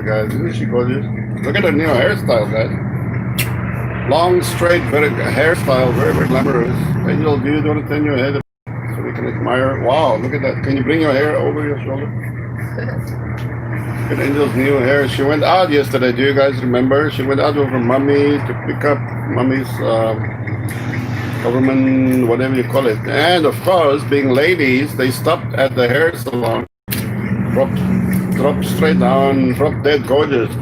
guys. Isn't she gorgeous? Look at her new hairstyle, guys. Long, straight, very hairstyle, very, very glamorous. Angel, do you want to turn your head so we can admire? Wow, look at that. Can you bring your hair over your shoulder? Look at Angel's new hair. She went out yesterday. Do you guys remember? She went out with her mommy to pick up mommy's government, whatever you call it. And of course, being ladies, they stopped at the hair salon. Drop straight down, drop dead gorgeous,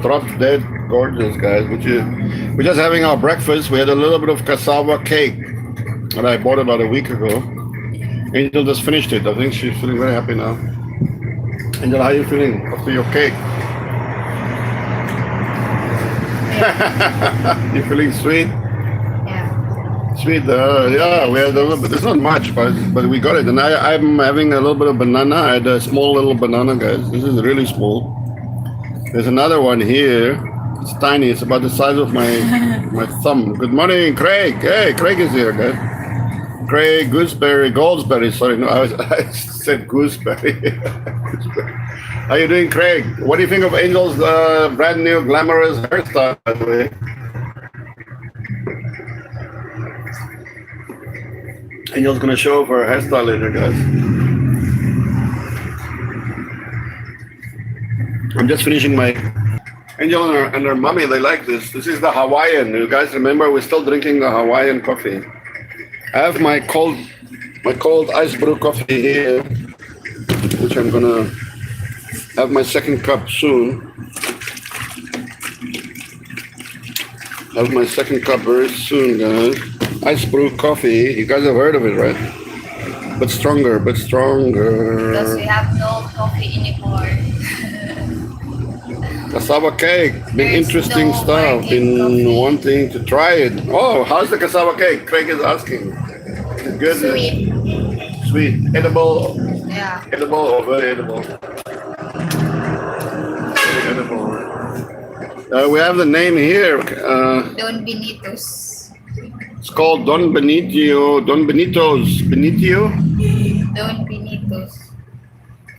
guys. We're just having our breakfast. We had a little bit of cassava cake that I bought about a week ago. Angel just finished it. I think she's feeling very happy now. Angel, how are you feeling after your cake? You feeling sweet? Yeah. Sweet, yeah. We had a little bit. It's not much, but we got it. And I'm having a little bit of banana. I had a small little banana, guys. This is really small. There's another one here. It's tiny. It's about the size of my thumb. Good morning, Craig. Hey, Craig is here, guys. Craig, Goldsberry. Sorry, no, I said gooseberry. How you doing, Craig? What do you think of Angel's brand new glamorous hairstyle, by the way? Angel's gonna show off her hairstyle later, guys. I'm just finishing my Angel and her mommy. They like this. This is the Hawaiian. You guys remember? We're still drinking the Hawaiian coffee. I have my cold ice brew coffee here, which I'm gonna have my second cup soon. Have my second cup very soon, guys. Ice brew coffee. You guys have heard of it, right? But stronger. Because we have no coffee anymore. Cassava cake. Big There's interesting no stuff. Been coffee. wanting to try it. Oh, how's the cassava cake? Craig is asking. Good. Sweet. Edible. Yeah. Edible or very edible? Very edible. We have the name here. Don Benitos. It's called Don Benito's. Benito? Don Benitos.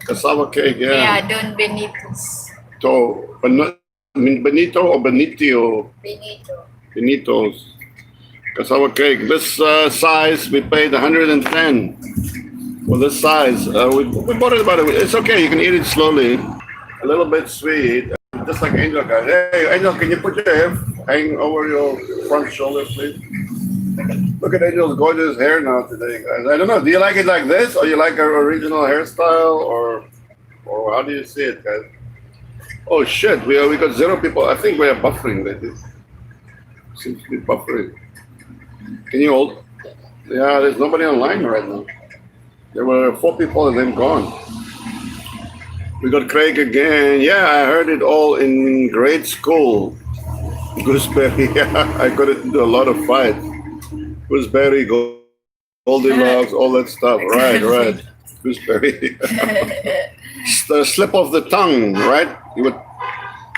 Cassava cake, yeah. Yeah, Don Benitos. So, Benito or Benito? Benito. Benito's. Cassava cake. This size, we paid 110 for this size. We bought it about a week. It's okay, you can eat it slowly. A little bit sweet. Just like Angel, guys. Hey, Angel, can you put your hair hang over your front shoulder, please? Look at Angel's gorgeous hair now today, guys. I don't know. Do you like it like this, or you like her original hairstyle, or how do you see it, guys? Oh shit, we got 0 people. I think we are buffering, ladies. Seems to be buffering. Can you hold? Yeah, there's nobody online right now. There were 4 people and then gone. We got Craig again. Yeah, I heard it all in grade school. Gooseberry. Yeah, I got into a lot of fights. Gooseberry, Goldilocks, all that stuff. Right. Gooseberry. The slip of the tongue, right? You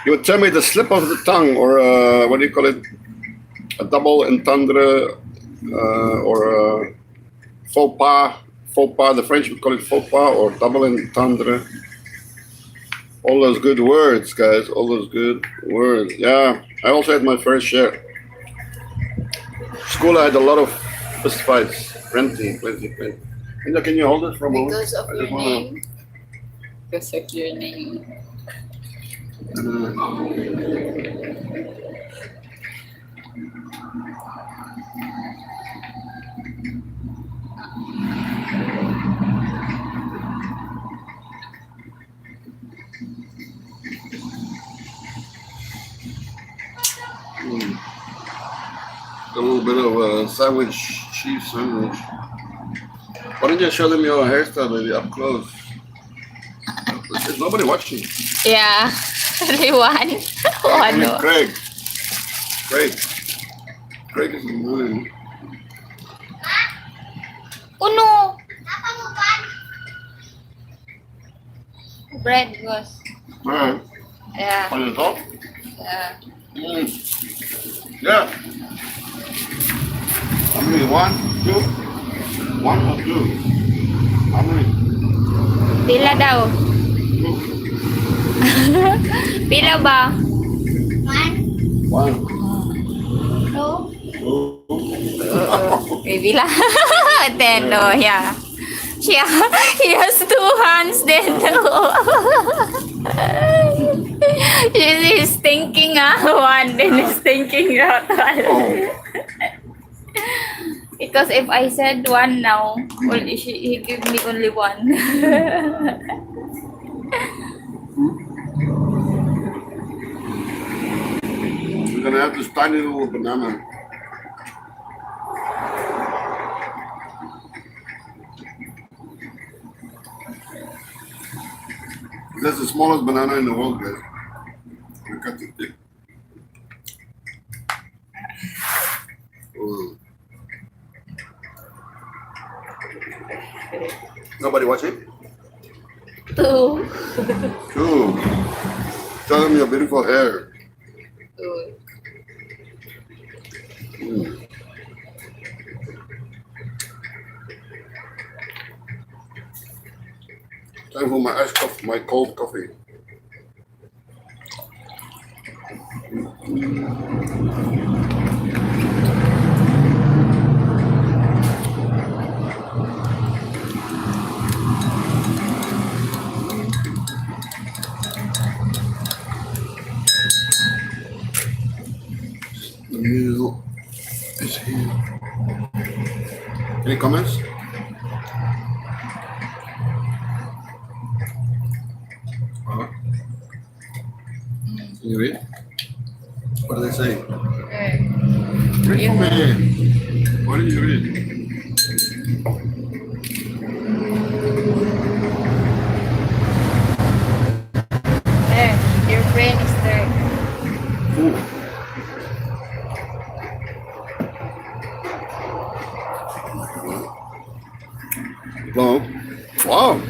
would tell me the slip of the tongue, or what do you call it? A double entendre, or faux pas. Faux pas. The French would call it faux pas or double entendre. All those good words, guys. All those good words. Yeah, I also had my fair share. School, I had a lot of fist fights. Plenty. Angel, can you hold it for a moment? Because of your name. Because of your name. A little bit of a sandwich, cheese sandwich. Why don't you show them your hairstyle, baby, up close? There's nobody watching. Yeah. Everyone. Oh, no. Craig is in the room. Oh no. Bread was. Alright. Yeah. On the top? Yeah. Yeah. How many? 1, 2? 1 or 2? How many? Pila daw. 2. Pila ba? One. No. Two. Pila. Then, no, yeah. Yeah, he has two hands then. He's thinking one, then he's thinking that one. Because if I said one now, well, he give me only one. We're gonna have this tiny little banana. That's the smallest banana in the world, guys. We cut it thick. Oh. Nobody watching? Two. Cool. Show them your beautiful hair. Mm. Time for my iced coffee, my cold coffee. The meal is here. Any comments? Can you read? What do they say? Read for me. What did you read? There, your friend is there. Ooh. Hello. Wow.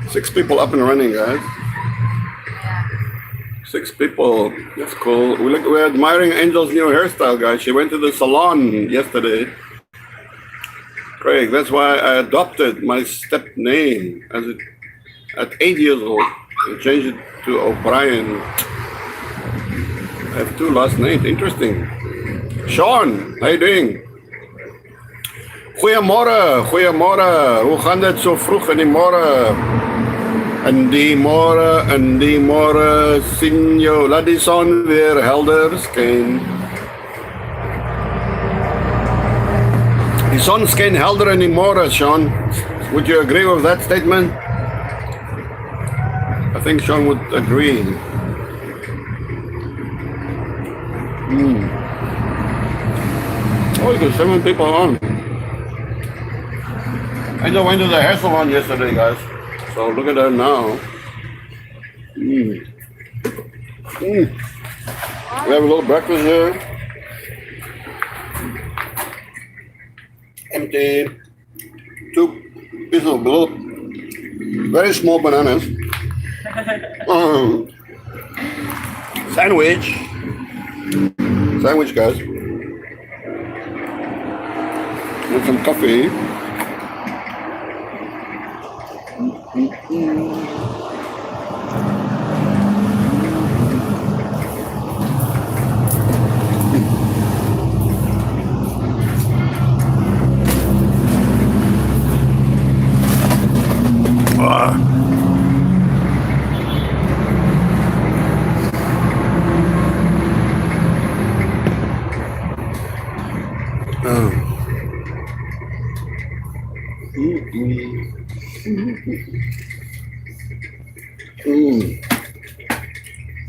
6 people up and running, guys. Yeah. 6 people. That's cool. We're admiring Angel's new hairstyle, guys. She went to the salon yesterday. Craig, that's why I adopted my step name at 8 years old. I changed it to O'Brien. I have 2 last names. Interesting. Sean, how you doing? Goeiemorgen, goeiemorgen. Hoe gaan dit zo vroeg in die morgen? In die morgen, sien jou. Laat die zon weer helder schijnen. Die zon schijnt helder in die morgen, Sean. Would you agree with that statement? I think Sean would agree. Oh, you got 7 people on. I just went to the hair salon yesterday, guys. So look at her now. We have a little breakfast here. Empty. 2 pieces of little, very small bananas. Sandwich. Sandwich, guys. With some coffee.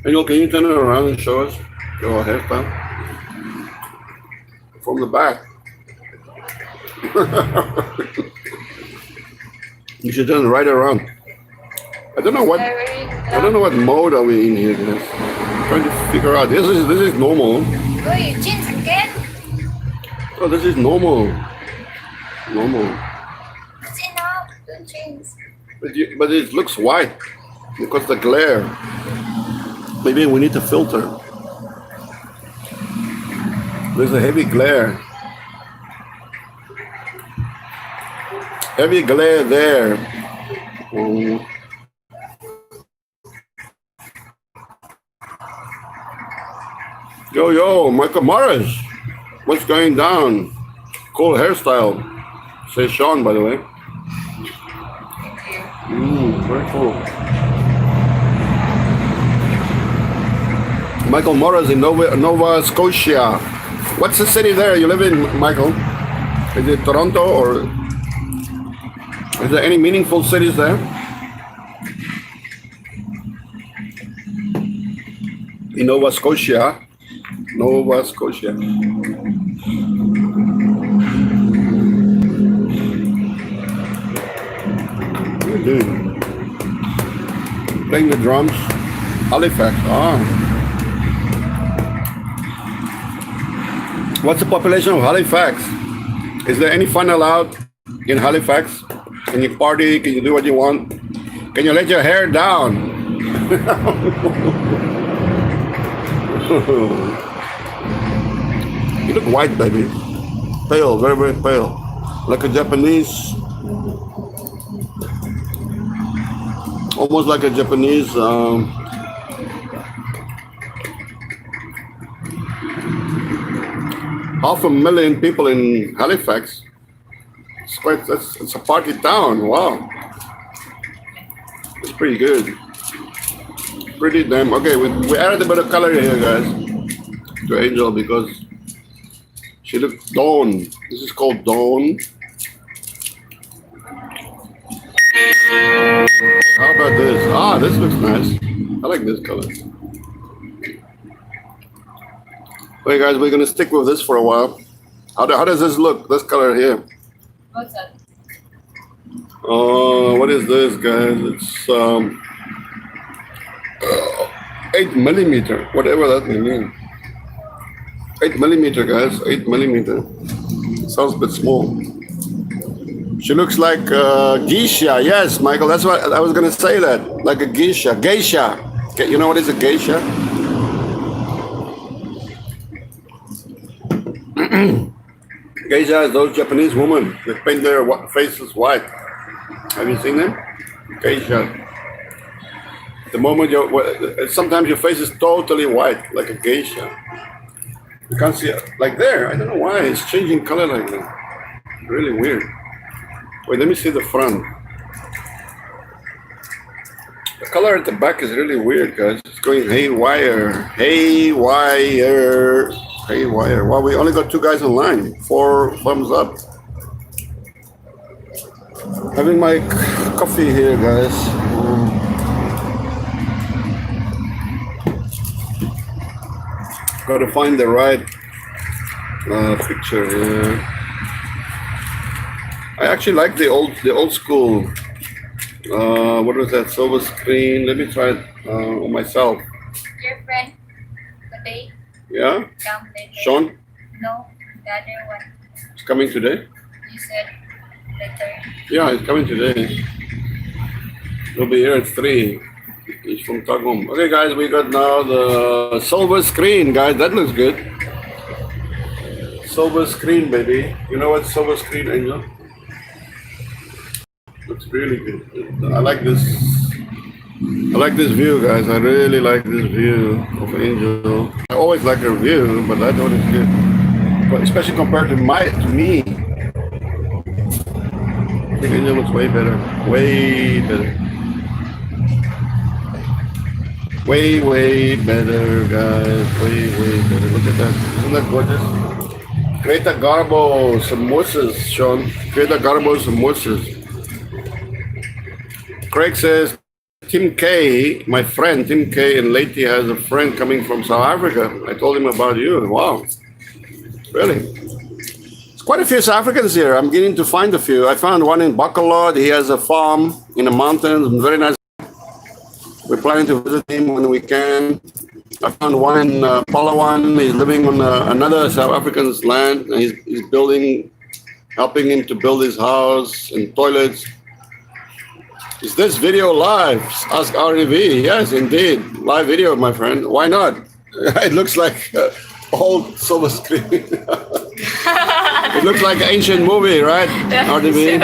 Angel, can you turn it around and show us your hairstyle? From the back. You should turn it right around. I don't know what mode are we in here, guys. I'm trying to figure out. This is normal. Oh, you change again? Oh, this is normal. Normal. That's enough. Don't change. But it looks white because the glare. Maybe we need to filter. There's a heavy glare. Heavy glare there. Yo, Michael Morris. What's going down? Cool hairstyle. Says Sean, by the way. Very cool. Michael Morris in Nova Scotia. What's the city there you live in, Michael? Is it Toronto or is there any meaningful cities there? In Nova Scotia. Nova Scotia. What are you doing? Playing the drums. Halifax. What's the population of Halifax? Is there any fun allowed in Halifax? Can you party? Can you do what you want? Can you let your hair down? You look white, baby. Pale, very, very pale. Like a Japanese. Almost like a Japanese. 500,000 people in Halifax. It's a party town. Wow. It's pretty good. Pretty damn. Okay, we added a bit of color here, guys, to Angel because she looks dawn. This is called dawn. How about this? This looks nice. I like this color. Okay, guys, we're gonna stick with this for a while. How does this look? This color here. What's that? What is this, guys? It's 8mm, whatever that may mean. 8mm, guys. 8mm. Sounds a bit small. She looks like geisha. Yes, Michael. That's what I was gonna say. That like a geisha. Geisha. Okay, you know what is a geisha? Geisha is those Japanese women that paint their faces white. Have you seen them? Geisha. The moment sometimes your face is totally white, like a geisha. You can't see it. Like there, I don't know why, it's changing color like that. Really weird. Wait, let me see the front. The color at the back is really weird, guys. It's going haywire. Haywire. Haywire. Well, we only got 2 guys online. 4 thumbs up. Having my coffee here, guys. Got to find the right picture here. I actually like the old school. What was that? Silver screen. Let me try it on myself. Your friend today? Yeah? Come later. Sean? No, the other one. It's coming today? You said later. Yeah, it's coming today. He'll be here at 3. He's from Tagum. Okay, guys, we got now the silver screen, guys. That looks good. Silver screen, baby. You know what silver screen, Angel? Looks really good. I like this. I like this view, guys. I really like this view of Angel. I always like her view, but that one is good. But especially compared to me. I think Angel looks way better. Way better. Way better, guys. Way better. Look at that. Isn't that gorgeous? Greta Garbo, some mousses, Sean. Greta Garbo, some mousses. Craig says, Tim K, my friend Tim K in Leyte has a friend coming from South Africa. I told him about you. Wow. Really? There's quite a few South Africans here. I'm beginning to find a few. I found one in Bacolod. He has a farm in the mountains. Very nice. We're planning to visit him when we can. I found one in Palawan. He's living on another South African's land. And he's building, helping him to build his house and toilets. Is this video live? Ask RDV. Yes, indeed. Live video, my friend. Why not? It looks like old silver screen. It looks like an ancient movie, right? RDV?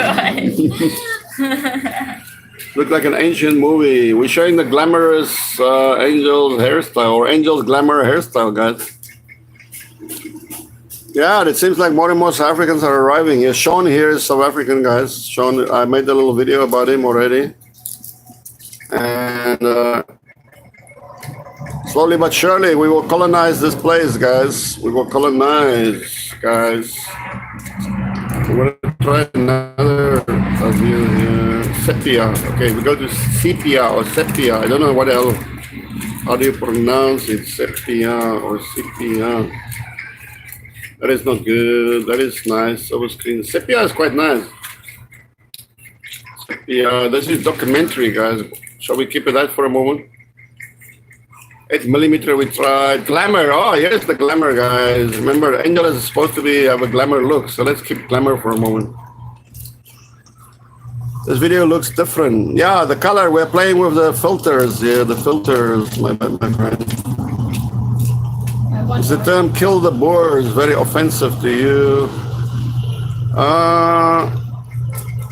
Look like an ancient movie. We're showing the glamorous Angel's hairstyle, or Angel's glamour hairstyle, guys. Yeah, it seems like more and more South Africans are arriving. Yeah, Sean here is South African, guys. Sean, I made a little video about him already. And slowly but surely, we will colonize this place, guys. We will colonize, guys. We're going to try another view here. Sepia. Okay, we go to sepia or sepia. I don't know what else. How do you pronounce it? Sepia or sepia. That is not good. That is nice. Over screen. Sepia is quite nice. Sepia. This is documentary, guys. Shall we keep it that for a moment? 8mm we tried. Glamour. Oh, here's the glamour, guys. Remember, Angel is supposed to have a glamour look. So let's keep glamour for a moment. This video looks different. Yeah, the color. We're playing with the filters here. The filters, my friend. Is the term "kill the Boers" very offensive to you?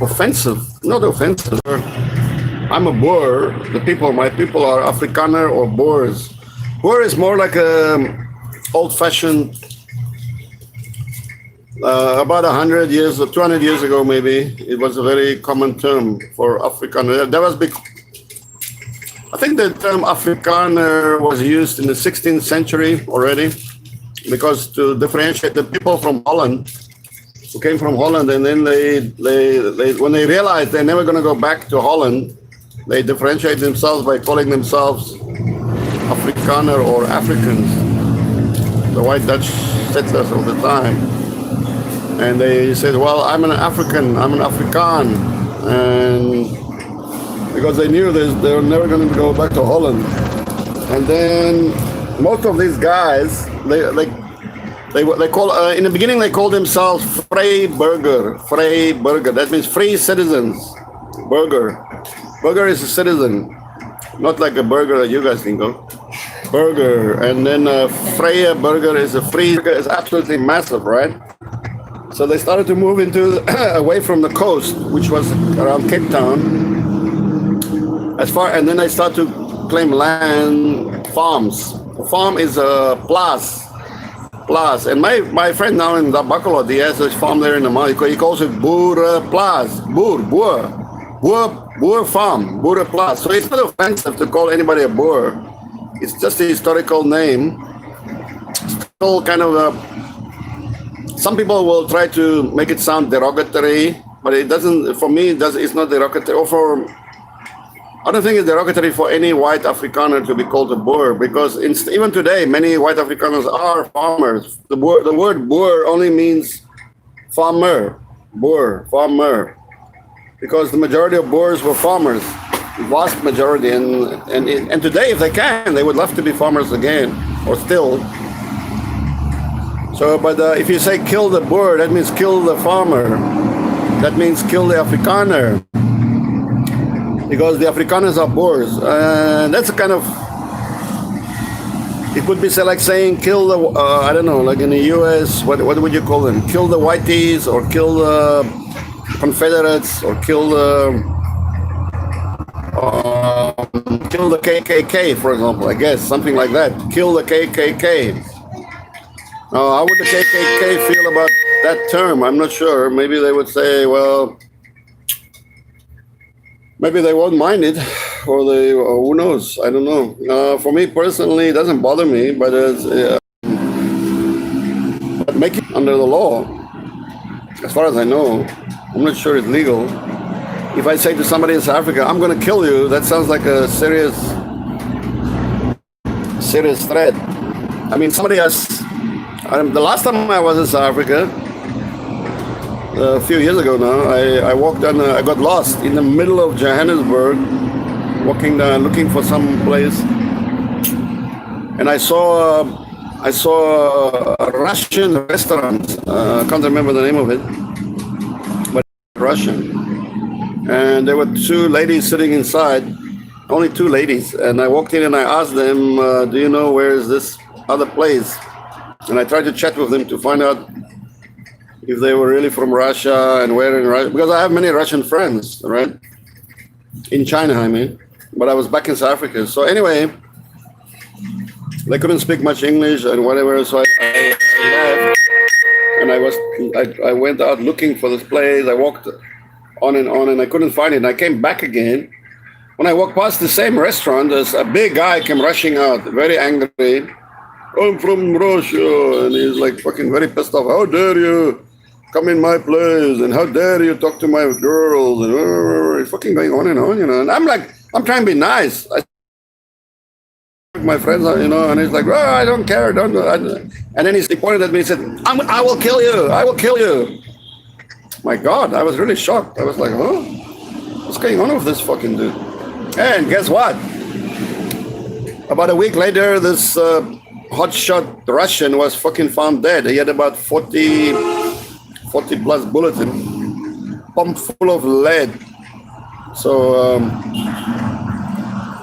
Offensive? Not offensive. I'm a Boer. My people are Afrikaner or Boers. Boer is more like a old-fashioned. About 100 years or 200 years ago, maybe it was a very common term for Afrikaner. That was I think the term Afrikaner was used in the 16th century already, because to differentiate the people from Holland, who came from Holland, and then they when they realized they're never going to go back to Holland, they differentiate themselves by calling themselves Afrikaner or Africans. The White Dutch settlers of the time, and they said, "Well, I'm an African, I'm an Afrikaan," and because they knew they were never going to go back to Holland. And then most of these guys, they call in the beginning they called themselves Vryburger. Vryburger. That means free citizens. Burger. Burger is a citizen, not like a burger that you guys think of. Burger. And then Vryburger is a free. Is absolutely massive, right? So they started to move into away from the coast, which was around Cape Town. And then they start to claim land, farms. A farm is a plaas. And my friend now in the Bacolod, he has a farm there in the mall. He calls it Boer Plaas. Boer farm, Boer Plaas. So it's not offensive to call anybody a Boer. It's just a historical name. Still kind of some people will try to make it sound derogatory, but it doesn't. For me, it's not derogatory. I don't think it's derogatory for any white Afrikaner to be called a Boer, because even today, many white Afrikaners are farmers. The word Boer only means farmer, Boer, farmer, because the majority of Boers were farmers, vast majority, and today, if they can, they would love to be farmers again, or still. So, but if you say kill the Boer, that means kill the farmer. That means kill the Afrikaner. Because the Afrikaners are Boers. That's a kind of, it would be like saying kill the, I don't know, like in the US, what would you call them? Kill the Whiteys, or kill the Confederates, or kill the KKK, for example, I guess, something like that. Kill the KKK. How would the KKK feel about that term? I'm not sure. Maybe they would say, well, maybe they won't mind it, or who knows? I don't know. For me personally, it doesn't bother me, but make it under the law. As far as I know, I'm not sure it's legal. If I say to somebody in South Africa, "I'm going to kill you," that sounds like a serious threat. I mean, somebody has. The last time I was in South Africa, a few years ago now, I walked on. I got lost in the middle of Johannesburg, walking down looking for some place, and I saw a Russian restaurant. I can't remember the name of it, but Russian. And there were two ladies sitting inside, only two ladies. And I walked in and I asked them, "Do you know where is this other place?" And I tried to chat with them to find out if they were really from Russia and where in Russia, because I have many Russian friends, right? In China, I mean. But I was back in South Africa. So anyway, they couldn't speak much English and whatever, so I left. and I went out looking for this place. I walked on, and I couldn't find it. And I came back again. When I walked past the same restaurant, there's a big guy came rushing out, very angry. I'm from Russia, and he's like fucking very pissed off. How dare you come in my place, and how dare you talk to my girls, and he's fucking going on, And I'm like, I'm trying to be nice. My friends are, and he's like, oh, I don't care, don't. And then he pointed at me and said, I will kill you, I will kill you. My God, I was really shocked. I was like, huh? What's going on with this fucking dude? And guess what? About a week later, this hotshot Russian was fucking found dead. He had about 40 plus bullets in, pumped full of lead. So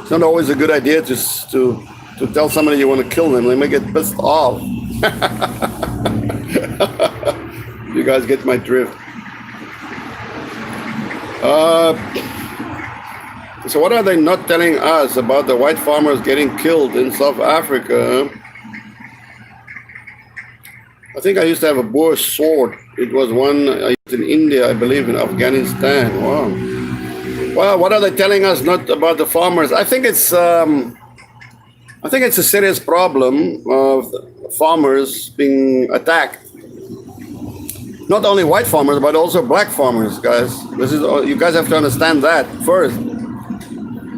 it's not always a good idea to tell somebody you want to kill them. They may get pissed off. You guys get my drift. So what are they not telling us about the white farmers getting killed in South Africa? I think I used to have a boar sword. It was one I used in India, I believe, in Afghanistan. Wow. Well, what are they telling us not about the farmers? I think it's a serious problem of farmers being attacked. Not only white farmers, but also black farmers, guys. You guys have to understand that first.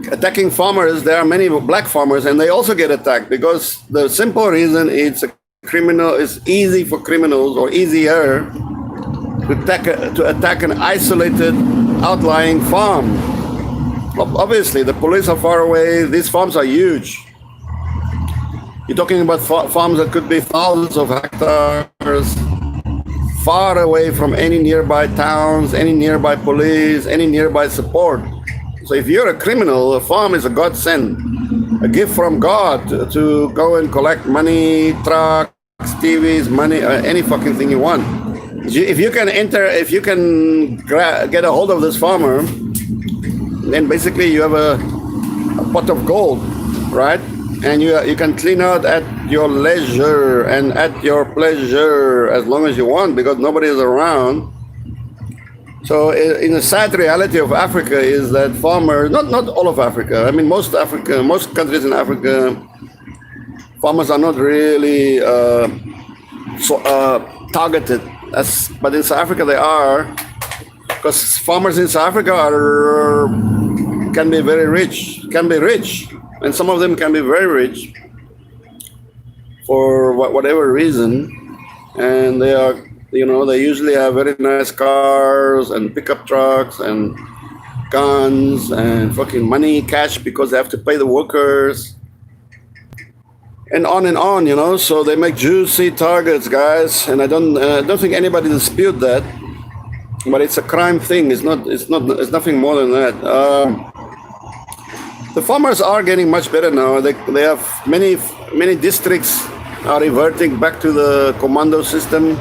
Attacking farmers, there are many black farmers, and they also get attacked because the simple reason it's easy for criminals, or easier to attack an isolated outlying farm. Obviously, the police are far away. These farms are huge. You're talking about farms that could be thousands of hectares, far away from any nearby towns, any nearby police, any nearby support. So if you're a criminal, a farm is a godsend, a gift from God to go and collect money, trucks, TVs, money, any fucking thing you want. If you can get a hold of this farmer, then basically you have a pot of gold, right? And you can clean out at your leisure and at your pleasure as long as you want, because nobody is around. So in the sad reality of Africa is that farmers, not all of Africa, I mean most countries in Africa, farmers are not really targeted. But in South Africa they are, because farmers in South Africa can be rich, and some of them can be very rich for whatever reason, and they are. They usually have very nice cars and pickup trucks and guns and fucking money, cash, because they have to pay the workers. And on, so they make juicy targets, guys. And I don't think anybody dispute that, but it's a crime thing. It's nothing more than that. The farmers are getting much better now. They have many districts are reverting back to the commando system.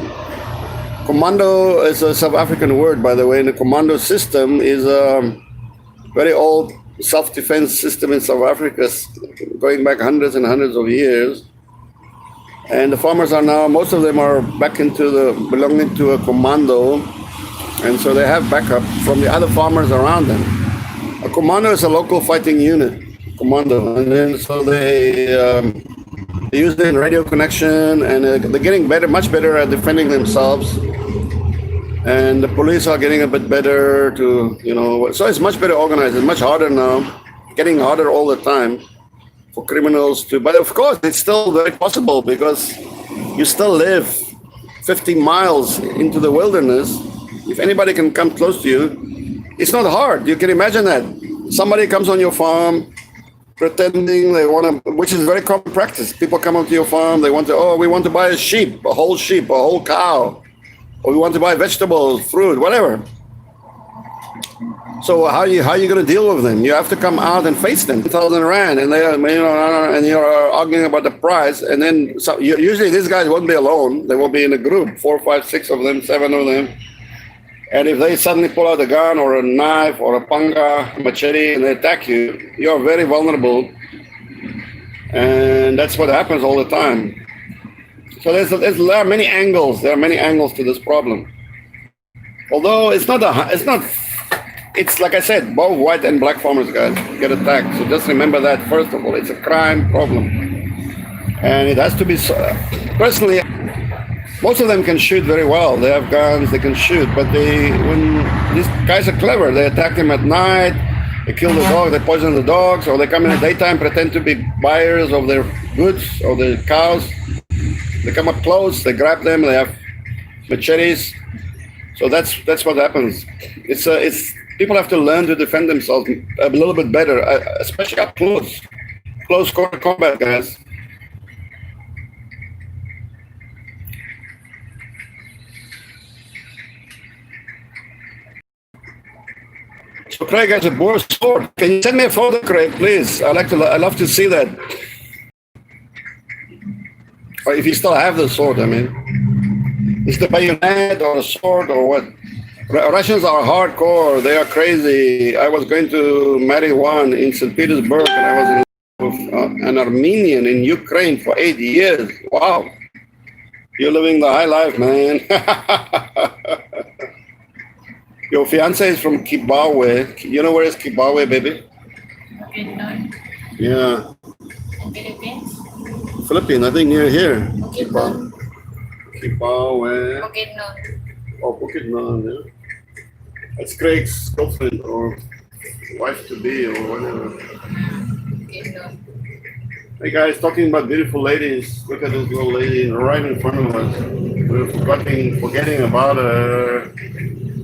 Commando is a South African word, by the way, and the commando system is a very old self-defense system in South Africa, going back hundreds and hundreds of years. And the farmers are now, most of them are back belonging to a commando, and so they have backup from the other farmers around them. A commando is a local fighting unit, commando, and then so they use it in radio connection, and they're getting much better at defending themselves. And the police are getting a bit better so it's much better organized. It's much harder now, getting harder all the time for criminals but of course it's still very possible, because you still live 50 miles into the wilderness. If anybody can come close to you, it's not hard. You can imagine that. Somebody comes on your farm, pretending they want to, which is very common practice. People come onto your farm, we want to buy a whole cow, or we want to buy vegetables, fruit, whatever. So how are you going to deal with them? You have to come out and face them. 1,000 rand, and and you're arguing about the price. And then usually these guys won't be alone. They will be in a group, 4, 5, 6 of them, 7 of them. And if they suddenly pull out a gun or a knife or a panga, machete, and they attack you, you're very vulnerable. And that's what happens all the time. So there are many angles. There are many angles to this problem. Although it's like I said, both white and black farmers guys get attacked. So just remember that first of all, it's a crime problem, and it has to be. Personally, most of them can shoot very well. They have guns, they can shoot, but when these guys are clever, they attack them at night. They kill the dog, they poison the dogs, or they come in the daytime, pretend to be buyers of their goods or the cows. They come up close, they grab them, they have machetes. So that's what happens. It's people have to learn to defend themselves a little bit better, especially up close quarter combat, guys. So Craig has a boar sword. Can you send me a photo, Craig, please? I love to see that. Or if you still have the sword, I mean. Is the bayonet or a sword or what? Russians are hardcore. They are crazy. I was going to marry one in St. Petersburg, and I was in love with an Armenian in Ukraine for 8 years. Wow. You're living the high life, man. Your fiance is from Kibawe. You know where is Kibawe, baby? Vietnam. Yeah. Philippines. Philippines, I think near here. Bukidnon. Kibawe. Bukidnon. Oh, Bukidnon, yeah. That's Craig's girlfriend or wife to be or whatever. Bukidnon. Hey guys, talking about beautiful ladies. Look at this little lady right in front of us. We're forgetting about her.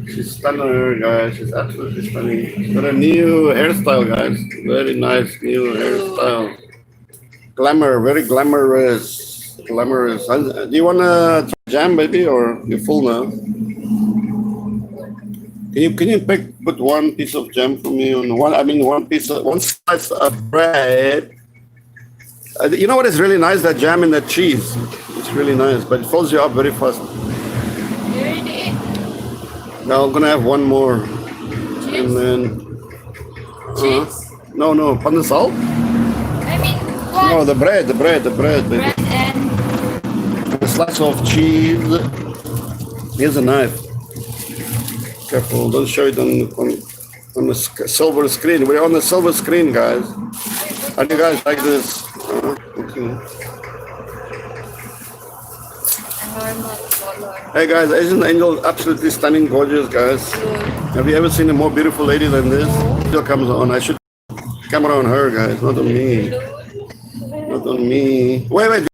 She's stunning, guys. She's absolutely stunning. She's got a new hairstyle, guys. Very nice new hairstyle. Glamour, very glamorous. Glamorous. Do you want to jam, baby, or you're full now? Can you put one piece of jam for me on one slice of bread? You know what is really nice? That jam and that cheese. It's really nice, but it fills you up very fast. You already ate Now I'm gonna have one more, cheese? and then Cheese? no, pandesal. I mean, what? No, the bread, baby. Bread and A slice of cheese. Here's a knife. Careful, don't show it on the silver screen. We're on the silver screen, guys. How do you guys like this? Okay. a normal color. Hey guys, isn't Angel absolutely stunning, gorgeous, guys? Have you ever seen a more beautiful lady than this? Angel comes on. I should camera on her, guys, not on me. Not on me. Wait.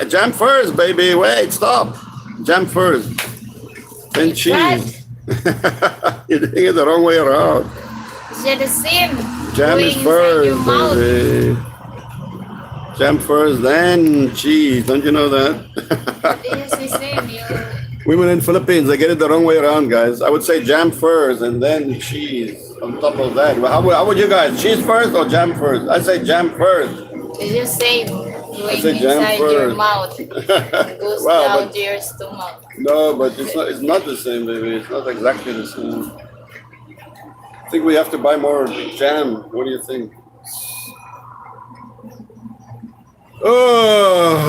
Jam first, baby. Wait, stop. Jam first. Then cheese. You're doing it the wrong way around. They're the same. Jam Going is inside your first, mouth. baby. Jam first, then cheese. Don't you know that? It is the same. You Women in Philippines, they get it the wrong way around, guys. I would say jam first and then cheese on top of that. Well, how would you guys? Cheese first or jam first? I say jam first. it's the same. Going said jam inside your first. mouth. It goes Wow, down but- to your stomach. No, but it's not the same, baby. It's not exactly the same. I think we have to buy more jam. What do you think?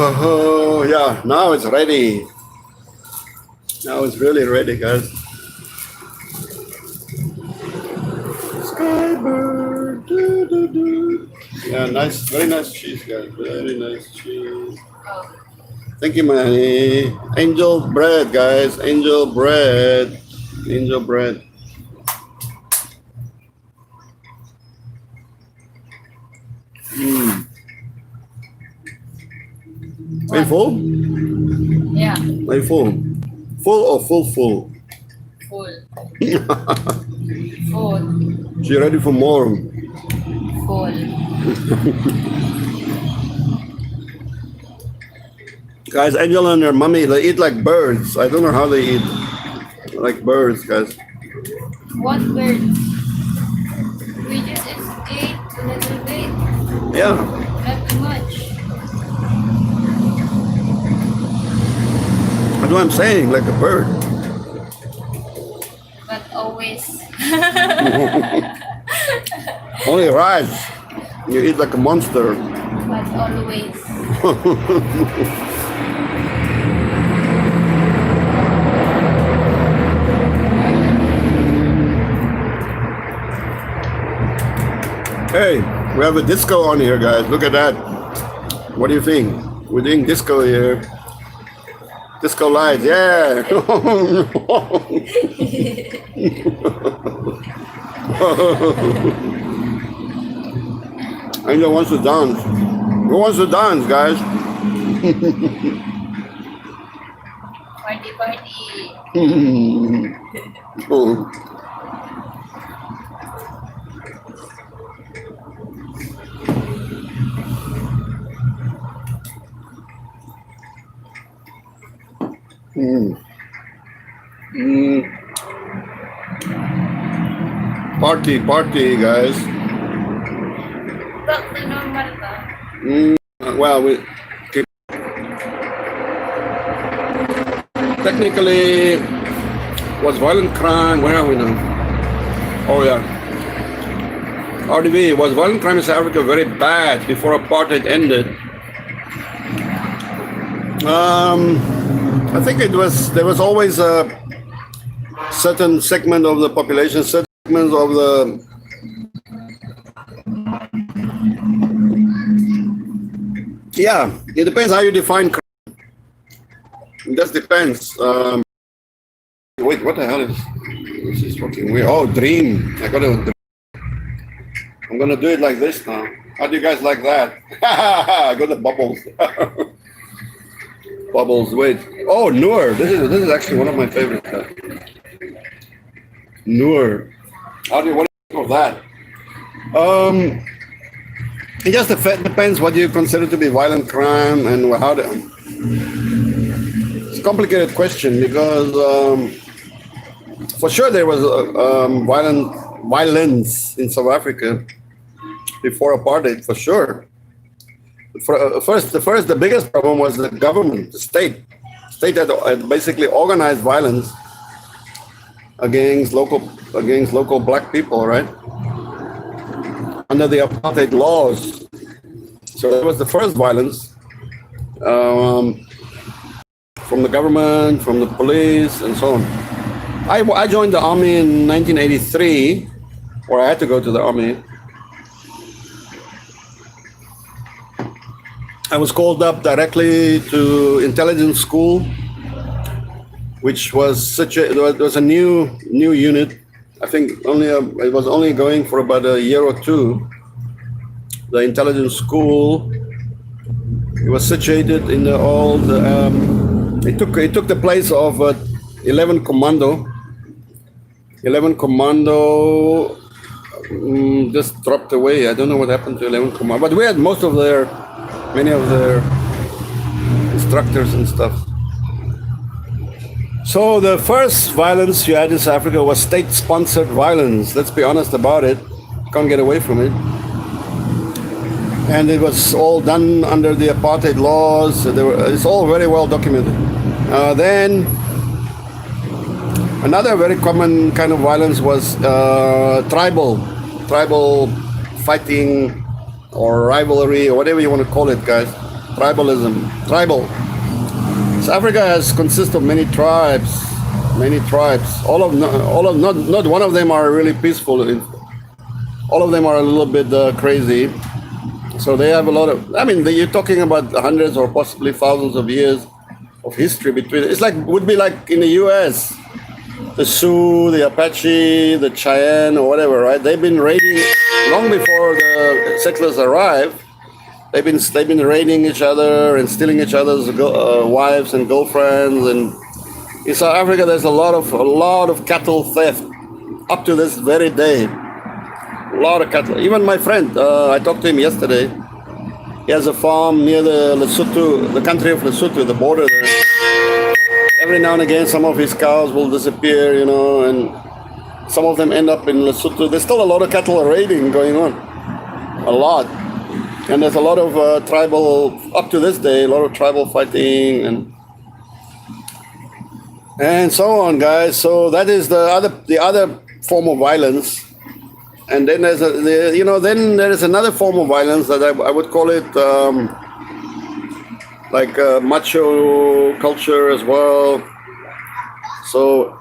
Oh, yeah. Now it's ready. Now it's really ready, guys. Skybird. Do. Yeah, nice. Very nice cheese, guys. Very nice cheese. Oh. Thank you, Manny. Angel bread, guys. Angel bread. Angel bread. Are you full? Yeah, Are you full? Full or full? full. Full. She ready for more? Full. Guys, Angel and her mommy, they eat like birds. I don't know how they eat. Like birds, guys. What bird? We just ate a little bit. Yeah. Not too much. That's what I'm saying, like a bird. But always. Only rice. You eat like a monster. But always. Hey, we have a disco on here, guys. Look at that. What do you think? We're doing disco here. Disco lights, yeah. I know wants to dance. Who wants to dance, guys? Party, party. Oh. Mm. Mm. Party, party, guys. Back to normal ba? Well, we technically was violent crime. Where are we now? Oh yeah. RDV was violent crime in South Africa very bad before apartheid ended. I think there was always a certain segment of the population, segments of the yeah. It depends how you define crime. It just depends. Wait, what the hell is this? Is fucking weird. Oh, dream. I'm gonna do it like this now. How do you guys like that? I got the bubbles. Bubbles. Wait. Oh, Noor. This is actually one of my favorites. Noor. What do you think of that? It just depends what you consider to be violent crime and how. It's a complicated question because for sure there was violence in South Africa before apartheid, for sure. The biggest problem was the government, the state. State had basically organized violence against local black people, right? Under the apartheid laws. So that was the first violence from the government, from the police, and so on. I joined the army in 1983, or I had to go to the army. I was called up directly to intelligence school, which was it was a new unit. I think it was only going for about a year or two. The intelligence school. It was situated in the old. It took the place of 11 Commando. 11 Commando just dropped away. I don't know what happened to 11 Commando, but we had many of their instructors and stuff. So the first violence you had in South Africa was state-sponsored violence. Let's be honest about it. Can't get away from it. And it was all done under the apartheid laws. It's all very well documented. Then another very common kind of violence was tribal fighting or rivalry or whatever you want to call it, guys. Tribalism. South Africa consists of many tribes. All of not one of them are really peaceful. All of them are a little bit crazy. So they have a lot of. I mean, you're talking about hundreds or possibly thousands of years of history between. Would be like in the U.S. The Sioux, the Apache, the Cheyenne, or whatever, right? They've been raiding long before the settlers arrived. They've been raiding each other and stealing each other's wives and girlfriends. And in South Africa, there's a lot of cattle theft up to this very day. A lot of cattle. Even my friend, I talked to him yesterday. He has a farm near the country of Lesotho, the border there. Every now and again, some of his cows will disappear, and some of them end up in Lesotho. There's still a lot of cattle raiding going on. A lot. And there's a lot of tribal, up to this day, a lot of tribal fighting and so on, guys. So that is the other form of violence. And then then there is another form of violence that I would call it macho culture as well. So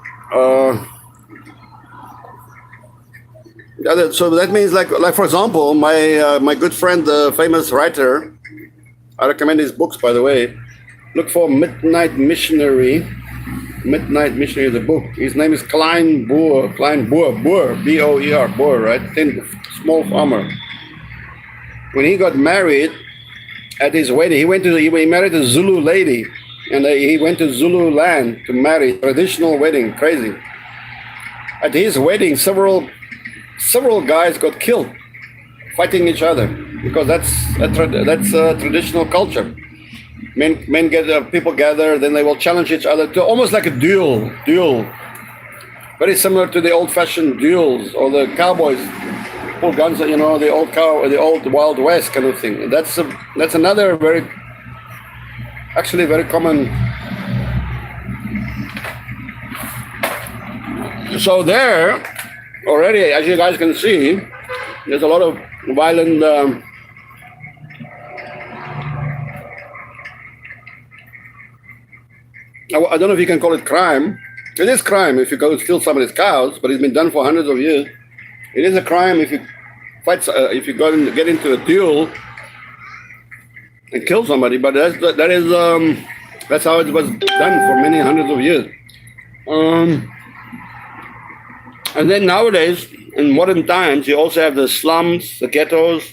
So that means like for example, my good friend, the famous writer. I recommend his books, by the way. Look for Midnight Missionary. Midnight Missionary, the book. His name is Klein Boer. Klein Boer. Boer. B-O-E-R. Boer, right? Small farmer. When he got married, at his wedding, he married a Zulu lady, and he went to Zulu land to marry. Traditional wedding, crazy. At his wedding, several guys got killed, fighting each other, because that's a traditional culture. People gather, then they will challenge each other to almost like a duel, very similar to the old-fashioned duels or the cowboys pull guns, the old Wild West kind of thing. That's another very common. So there, already, as you guys can see, there's a lot of violent. I don't know if you can call it crime. It is crime if you go steal somebody's cows, but it's been done for hundreds of years. It is a crime if you fight, if you get into a duel and kill somebody. But that's how it was done for many hundreds of years. And then nowadays, in modern times, you also have the slums, the ghettos,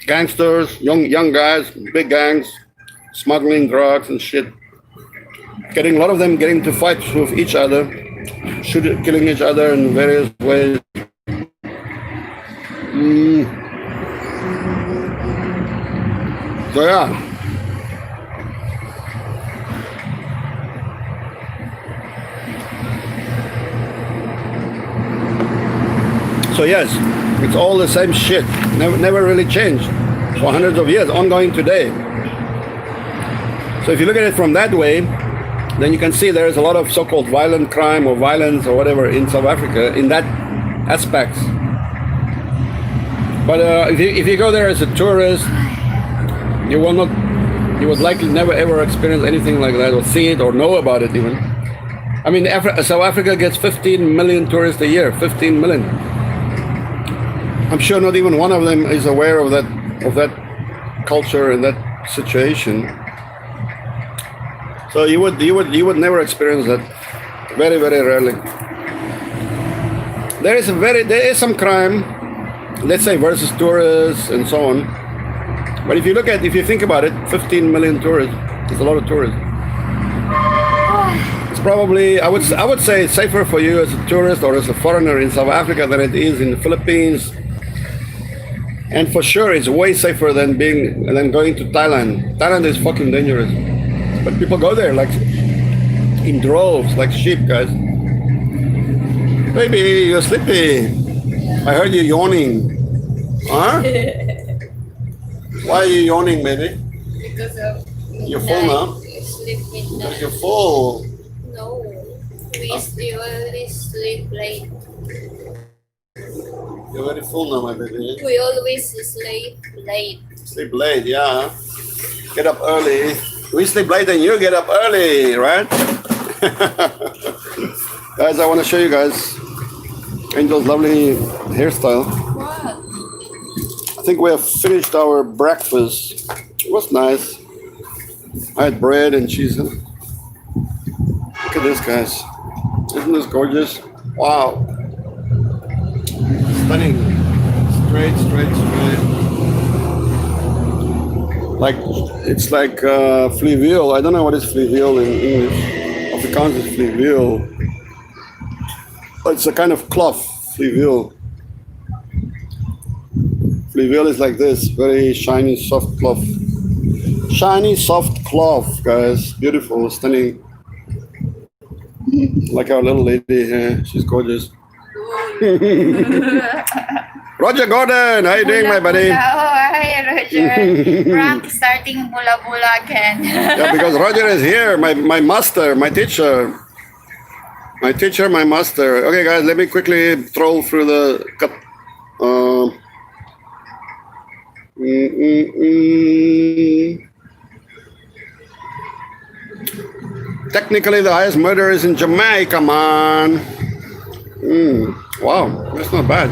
gangsters, young guys, big gangs, smuggling drugs and shit. A lot of them getting to fight with each other, killing each other in various ways. So yeah. So yes, it's all the same shit. Never really changed for hundreds of years, ongoing today. So if you look at it from that way, then you can see there is a lot of so-called violent crime or violence or whatever in South Africa in that aspect. But if you go there as a tourist, you would likely never ever experience anything like that or see it or know about it even. I mean, South Africa gets 15 million tourists a year, 15 million. I'm sure not even one of them is aware of that culture and that situation. So you would never experience that. Very, very rarely. There is some crime, let's say versus tourists and so on. But if you think about it, 15 million tourists is a lot of tourists. It's probably, I would say, safer for you as a tourist or as a foreigner in South Africa than it is in the Philippines. And for sure, it's way safer than going to Thailand. Thailand is fucking dangerous. But people go there like in droves, like sheep, guys. Baby, you're sleepy. I heard you yawning. Huh? Why are you yawning, baby? Because of You're full now? sleep midnight. You're full. No, we always sleep late. You're very full now, my baby. We always sleep late. Sleep late, yeah. Get up early. We sleep late and you get up early, right? Guys, I want to show you guys Angel's lovely hairstyle. What? I think we have finished our breakfast. It was nice. I had bread and cheese. Look at this, guys. Isn't this gorgeous? Wow. Stunning. Straight. Like, it's like fluvial. I don't know what is fluvial in English. Afrikaans is fluvial. But it's a kind of cloth, fluvial. Fluvial is like this, very shiny, soft cloth. Shiny, soft cloth, guys. Beautiful, stunning. Like our little lady here. She's gorgeous. Roger Gordon, how you doing, my buddy? Oh, hi, Roger. Rank starting bula again. Yeah, because Roger is here, my master, my teacher. My teacher, my master. Okay, guys, let me quickly troll through the cup. Technically, the highest murder is in Jamaica, man. Wow, that's not bad.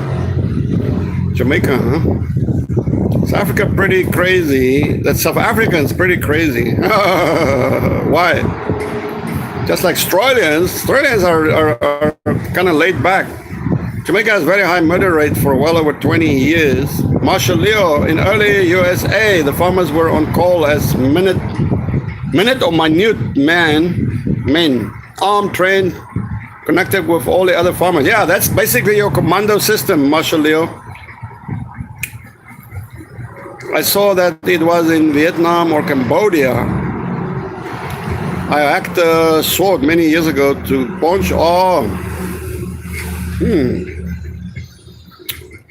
Jamaica, huh? South Africa pretty crazy. That South Africans pretty crazy. Why? Just like Australians. Australians are kind of laid back. Jamaica has very high murder rate for well over 20 years. Marshall Leo, in early USA, the farmers were on call as minute or minute men, armed, trained, connected with all the other farmers. Yeah, that's basically your commando system, Marshall Leo. I saw that it was in Vietnam or Cambodia. I hacked a sword many years ago to punch. Oh,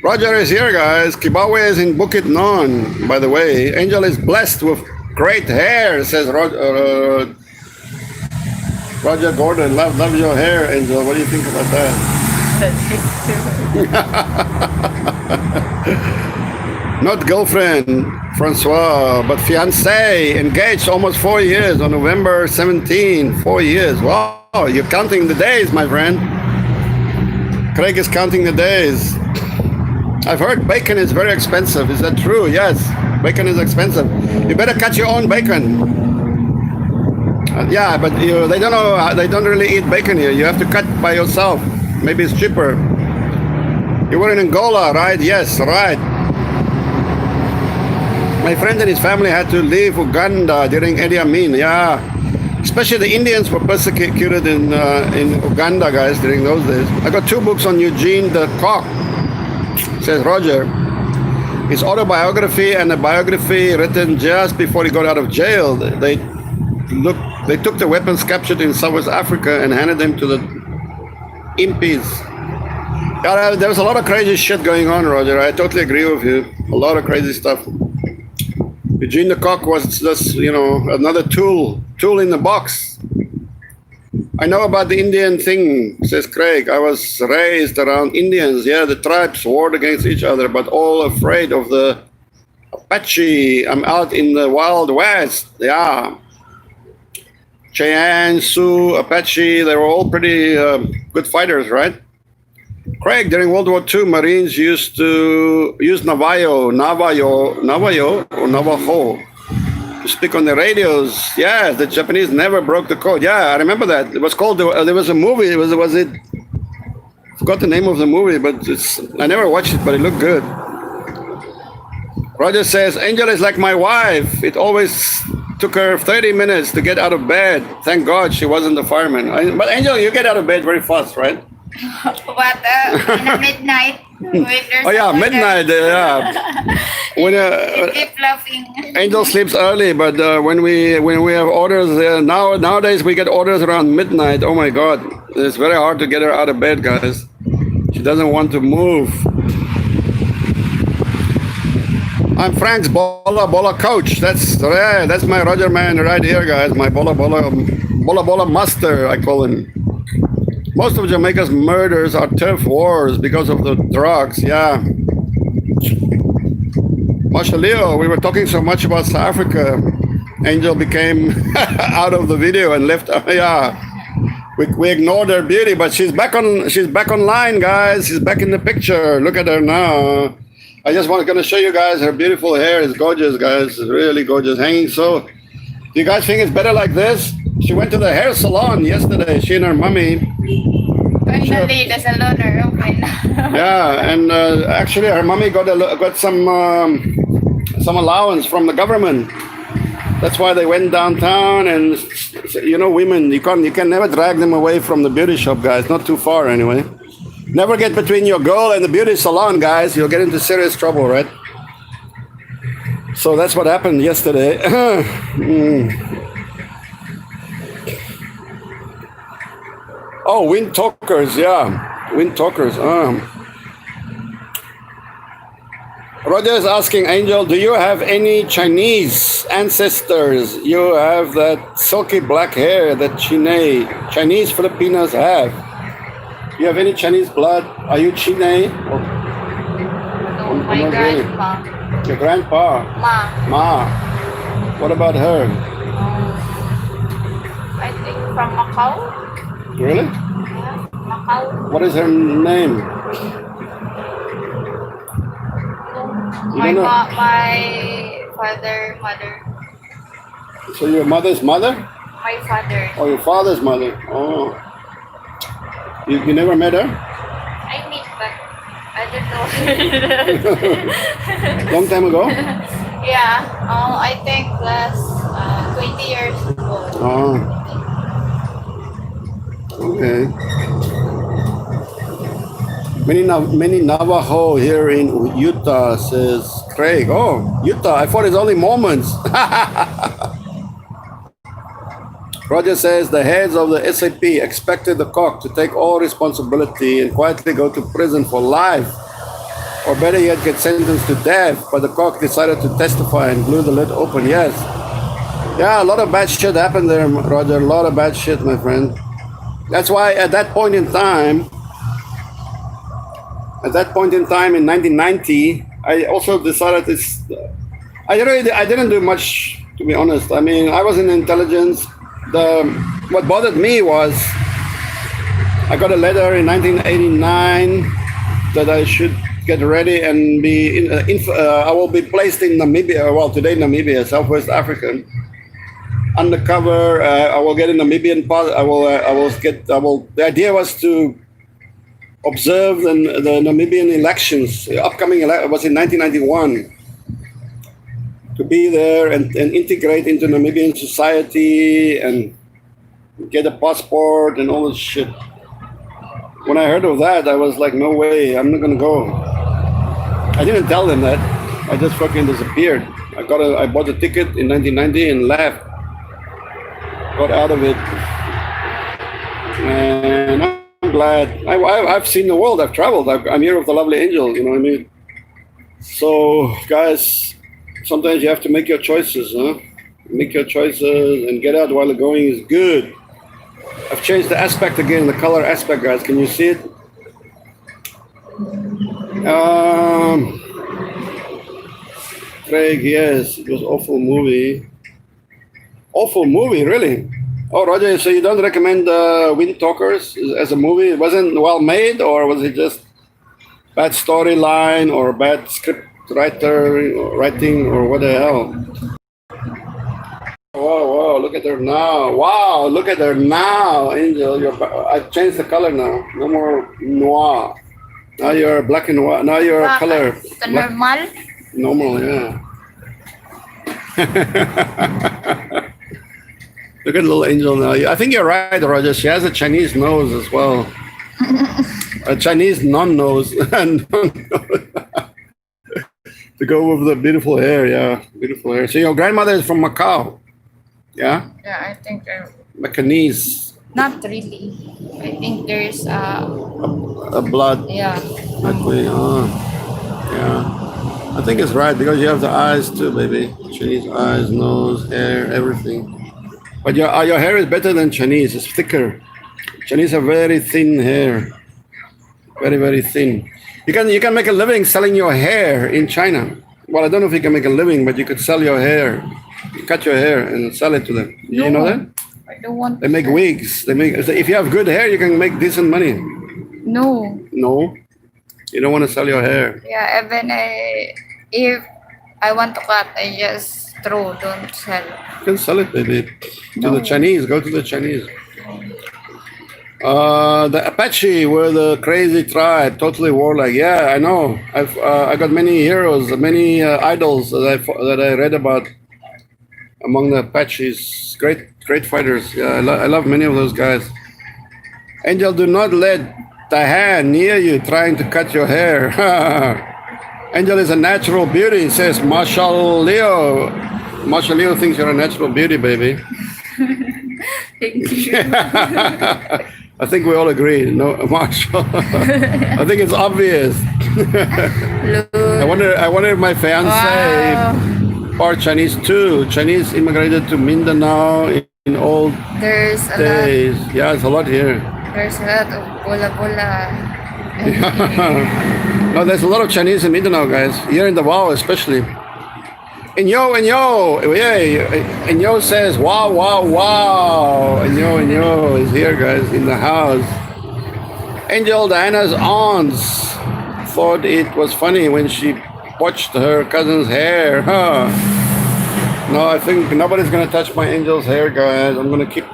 Roger is here, guys. Kibawe is in Bukit Non, by the way. Angel is blessed with great hair, says Roger Gordon. Love your hair, Angel. What do you think about that? Not girlfriend, Francois, but fiancé, engaged almost 4 years on November 17. 4 years. Wow, you're counting the days, my friend. Craig is counting the days. I've heard bacon is very expensive. Is that true? Yes, bacon is expensive. You better cut your own bacon. Yeah, but they don't know. They don't really eat bacon here. You have to cut by yourself. Maybe it's cheaper. You were in Angola, right? Yes, right. My friend and his family had to leave Uganda during Idi Amin. Yeah, especially the Indians were persecuted in Uganda, guys, during those days. I got 2 books on Eugene the Cock, says Roger. His autobiography and a biography written just before he got out of jail. They took the weapons captured in South Africa and handed them to the impies. Yeah, there was a lot of crazy shit going on, Roger. I totally agree with you. A lot of crazy stuff. Eugene the Cock was just, another tool in the box. I know about the Indian thing, says Craig. I was raised around Indians. Yeah, the tribes warred against each other, but all afraid of the Apache. I'm out in the Wild West. Yeah. Cheyenne, Sioux, Apache, they were all pretty good fighters, right? Craig, during World War II, Marines used to use Navajo, or Navajo to speak on the radios. Yeah, the Japanese never broke the code. Yeah, I remember that. It was called, there was a movie, was it? I forgot the name of the movie, but I never watched it, but it looked good. Roger says, Angel is like my wife. It always took her 30 minutes to get out of bed. Thank God she wasn't the fireman. But Angel, you get out of bed very fast, right? What? In the midnight? Oh yeah, midnight. Yeah. When keep laughing. Angel sleeps early, but when we have orders nowadays we get orders around midnight. Oh my God, it's very hard to get her out of bed, guys. She doesn't want to move. I'm Frank's Bola coach. That's my Roger man right here, guys. My Bola master, I call him. Most of Jamaica's murders are turf wars because of the drugs. Yeah. Marshall Leo, we were talking so much about South Africa. Angel became out of the video and left. Yeah. We ignored her beauty, but she's back online, guys. She's back in the picture. Look at her now. I just going to show you guys her beautiful hair. It's gorgeous, guys. It's really gorgeous. Hanging so. Do you guys think it's better like this? She went to the hair salon yesterday. She and her mommy. Finally, the salon are open. Yeah, and actually, her mommy got some allowance from the government. That's why they went downtown. And women, you can never drag them away from the beauty shop, guys. Not too far, anyway. Never get between your girl and the beauty salon, guys. You'll get into serious trouble, right? So that's what happened yesterday. Oh, wind talkers, yeah. Wind talkers. Roger is asking, Angel, do you have any Chinese ancestors? You have that silky black hair that Chinese Filipinos have. Do you have any Chinese blood? Are you Chine? No, my grandpa. Your grandpa? Ma. What about her? I think from Macau. Really? Yeah, Macau. What is her name? You don't know? My father, mother. So your mother's mother? My father. Or your father's mother? Oh. You never met her? I meet, but I don't know. Long time ago? Yeah. I think last 20 years ago. Oh. Okay. Many Navajo here in Utah, says Craig. Oh, Utah. I thought it's only Mormons. Roger says the heads of the SAP expected the cock to take all responsibility and quietly go to prison for life, or better yet, get sentenced to death. But the cock decided to testify and blew the lid open. Yes. Yeah, a lot of bad shit happened there, Roger. A lot of bad shit, my friend. That's why at that point in time in 1990, I also decided this. I didn't do much, to be honest. I mean, I was in intelligence. What bothered me was I got a letter in 1989 that I should get ready and be I will be placed in Namibia. Well, today Namibia, Southwest Africa, undercover. I will get in Namibian part. The idea was to observe the Namibian elections. The upcoming was in 1991. To be there and integrate into Namibian society and get a passport and all this shit. When I heard of that, I was like, no way, I'm not gonna go. I didn't tell them that. I just fucking disappeared. I bought a ticket in 1990 and left. Got out of it. And I'm glad. I've seen the world. I've traveled. I'm here with the lovely angel. You know what I mean? So, guys, sometimes you have to make your choices, huh? Make your choices and get out while the going is good. I've changed the aspect again, the color aspect, guys. Can you see it? Craig, yes, it was awful movie. Awful movie, really? Oh, Roger, so you don't recommend Wind Talkers as a movie? It wasn't well made, or was it just bad storyline or bad script writing, or what the hell? Whoa, look at her now. Wow, look at her now, Angel. I've changed the color now. No more noir. Now you're black and white. Now you're color. The normal? Normal, yeah. Look at little Angel now. I think you're right, Roger. She has a Chinese nose as well. A Chinese non-nose. To go with the beautiful hair, yeah. Beautiful hair. So your grandmother is from Macau? Yeah? Yeah, I think Macanese. not really. I think there's A blood. yeah. That way, yeah. I think it's right because you have the eyes too, baby. Chinese eyes, nose, hair, everything. But your hair is better than Chinese. It's thicker. Chinese have very thin hair. Very, very thin. You can make a living selling your hair in China. Well, I don't know if you can make a living, but you could sell your hair. You cut your hair and sell it to them. You know that? I don't want. They make wigs. If you have good hair, you can make decent money. No. No, you don't want to sell your hair. Yeah, even if I want to cut, I just throw, don't sell. You can sell it, baby. To the Chinese. Go to the Chinese. The Apache were the crazy tribe, totally warlike. Yeah, I know. I got many heroes, many idols that I read about among the Apaches. Great fighters. Yeah, I love many of those guys. Angel, do not let Tahan near you trying to cut your hair. Angel is a natural beauty, says Marshall Leo. Marshall Leo thinks you're a natural beauty, baby. Thank you. I think we all agree, no, Marshall. I think it's obvious. I wonder if my fiance part Chinese too. Chinese immigrated to Mindanao in old There's a days. lot. Yeah, it's a lot here. There's a lot of bola. No, there's a lot of Chinese in Mindanao, guys. Here in Davao, especially. Inyo, yeah. Inyo says, wow. Inyo is here, guys, in the house. Angel Diana's aunts thought it was funny when she watched her cousin's hair. Huh? No, I think nobody's gonna touch my Angel's hair, guys. I'm gonna keep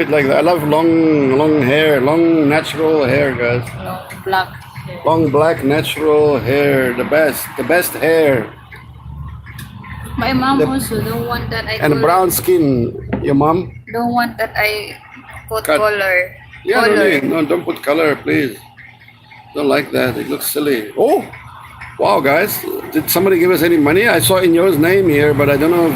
it like that. I love long hair, long natural hair, guys. No, black. Long black natural hair, the best hair. My mom also don't want that I And brown skin. Your mom? don't want that I put Cut. color. Yeah, no, color. need. No, don't put color, please. Don't like that. It looks silly. Oh, wow, guys. Did somebody give us any money? I saw Inyo's name here, but I don't know.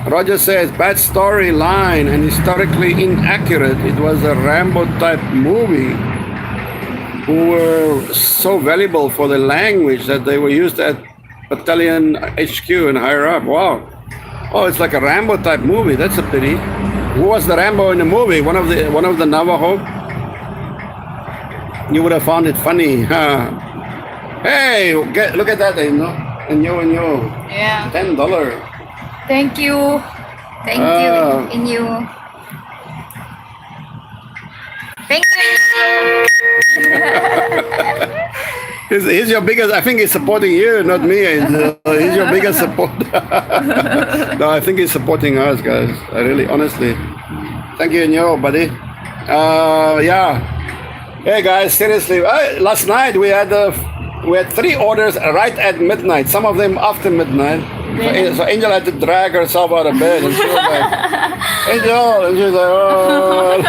Roger says, bad storyline and historically inaccurate. It was a Rambo type movie who were so valuable for the language that they were used at Battalion HQ and higher up. Wow. Oh, it's like a Rambo type movie. That's a pity. Who was the Rambo in the movie? One of the Navajo? You would have found it funny. Huh? Hey, look at that, Inyo. Yeah. $10. Thank you. Thank Ah. you. In you. Thank you. He's your biggest. I think he's supporting you, not me. He's your biggest supporter. No, I think he's supporting us, guys. I really, honestly. Thank you, Inyo, buddy. Yeah. Hey, guys, seriously. Last night we had 3 orders right at midnight. Some of them after midnight. So Angel had to drag herself out of bed, and she was like, "Angel," and she was like, "Oh."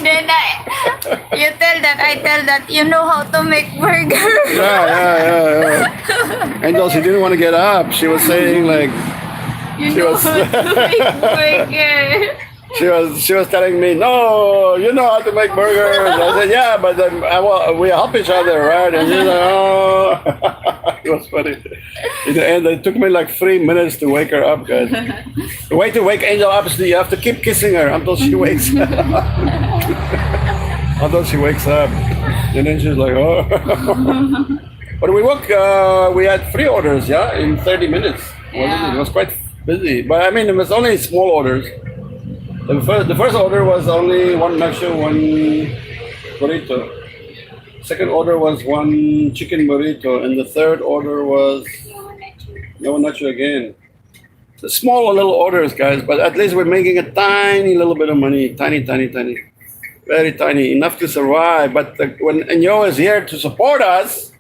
Then I tell that you know how to make burger. Yeah. Angel, she didn't want to get up. She was saying like, You She know was- how to make burger. she was telling me, "No, you know how to make burgers." I said, "Yeah, but then we help each other, right?" And she's like, "Oh." It was funny. In the end, it took me like 3 minutes to wake her up, guys. The way to wake Angel up is you have to keep kissing her until she wakes up. Until she wakes up. And then she's like, "Oh." But we had 3 orders, yeah, in 30 minutes. Yeah. It was quite busy. But I mean, it was only small orders. The first order was only 1 nacho, 1 burrito. Second order was 1 chicken burrito, and the third order was no nacho again. The small little orders, guys, but at least we're making a tiny little bit of money. Tiny. Very tiny. Enough to survive. But when Enyo is here to support us,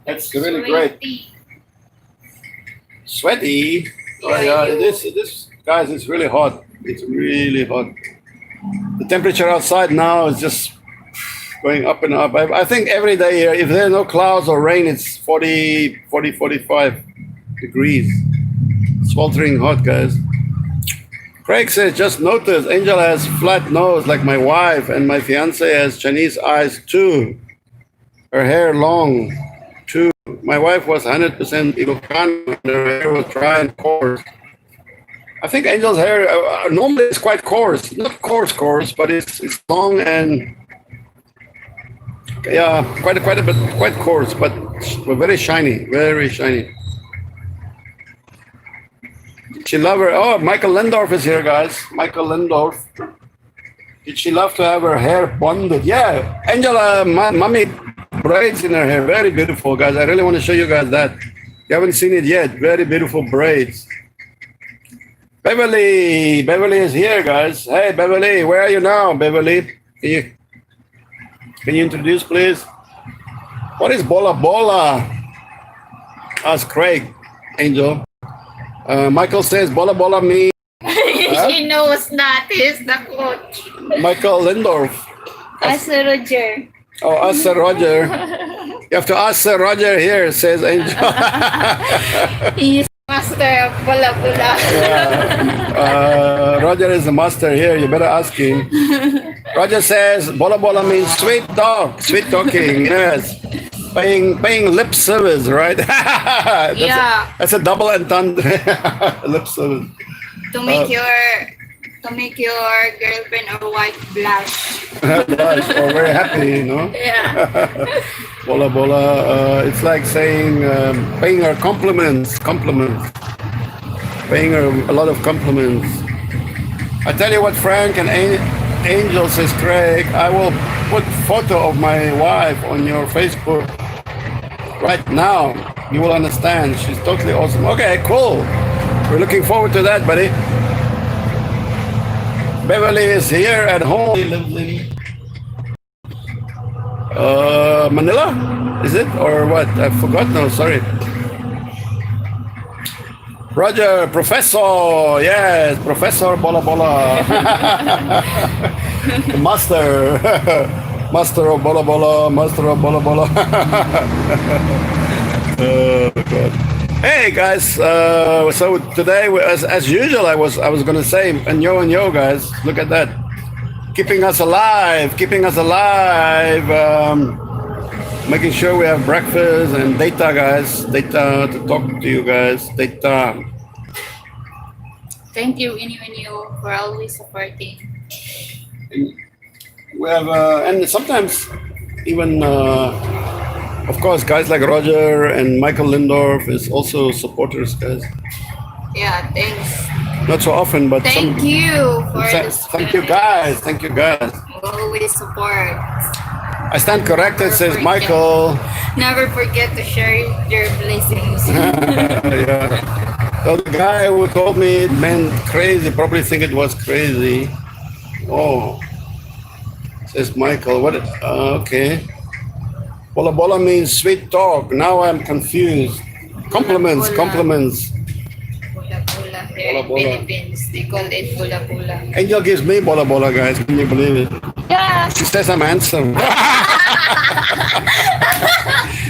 that's really great. Sweaty. Oh, yeah, this, guys, it's really hot. It's really hot. The temperature outside now is just going up and up. I think every day here, if there are no clouds or rain, it's 45 degrees. Sweltering hot, guys. Craig says, just notice, Angel has flat nose like my wife, and my fiance has Chinese eyes too. Her hair long too. My wife was 100% Ilocano, and her hair was dry and coarse. I think Angel's hair normally is quite coarse. Not coarse, but it's long and yeah, quite a bit, quite coarse, but very shiny, very shiny. She love her. Oh, Michael Lendorf is here, guys. Michael Lendorf. Did she love to have her hair bonded? Yeah, Angela, mommy braids in her hair, very beautiful, guys. I really want to show you guys that. You haven't seen it yet. Very beautiful braids. Beverly is here, guys. Hey, Beverly, where are you now, Beverly? Can you introduce, please? What is Bola Bola? Ask Craig, Angel. Michael says Bola Bola means She knows that he's the coach. Michael Lindorf. As Roger. Oh, ask Sir Roger. You have to ask Sir Roger here, says Angel. He is master of Bula Bula. Roger is the master here. You better ask him. Roger says Bola Bola means sweet talk, sweet talking. Yes, paying lip service, right? That's a double entendre. Lip service. To make your girlfriend or wife blush. Blush or very happy, you know. Yeah. Bola Bola. It's like saying paying her compliments. Paying her a lot of compliments. I tell you what, Frank and Angel says, Craig, I will put photo of my wife on your Facebook right now. You will understand. She's totally awesome. Okay, cool. We're looking forward to that, buddy. Beverly is here at home. He lives in Manila, is it? Or what? I forgot now, sorry. Roger, Professor, yes, Professor Bola Bola. Master, Master of Bola Bola, Master of Bola Bola. Oh, God. Hey guys, so today, as usual, I was gonna say, and yo, guys, look at that, keeping us alive, making sure we have breakfast and data, guys, data to talk to you guys, data. Thank you, Inyo, for always supporting. We have, and sometimes even, of course, guys like Roger and Michael Lindorf is also supporters, guys. Yeah, thanks. Not so often, but Thank you for this. thank you, guys. Thank you, guys. Always support. I stand corrected, says forget. Michael. Never forget to share your blessings. Yeah. So the guy who told me it meant crazy, probably think it was crazy. Oh, says Michael. What? Okay. Bola bola means sweet talk. Now I'm confused. Compliments, compliments. Bula bula here Bola in bola. Philippines. They call it bula bula. Angel gives me bola bola, guys. Can you believe it? Yeah. She says I'm handsome.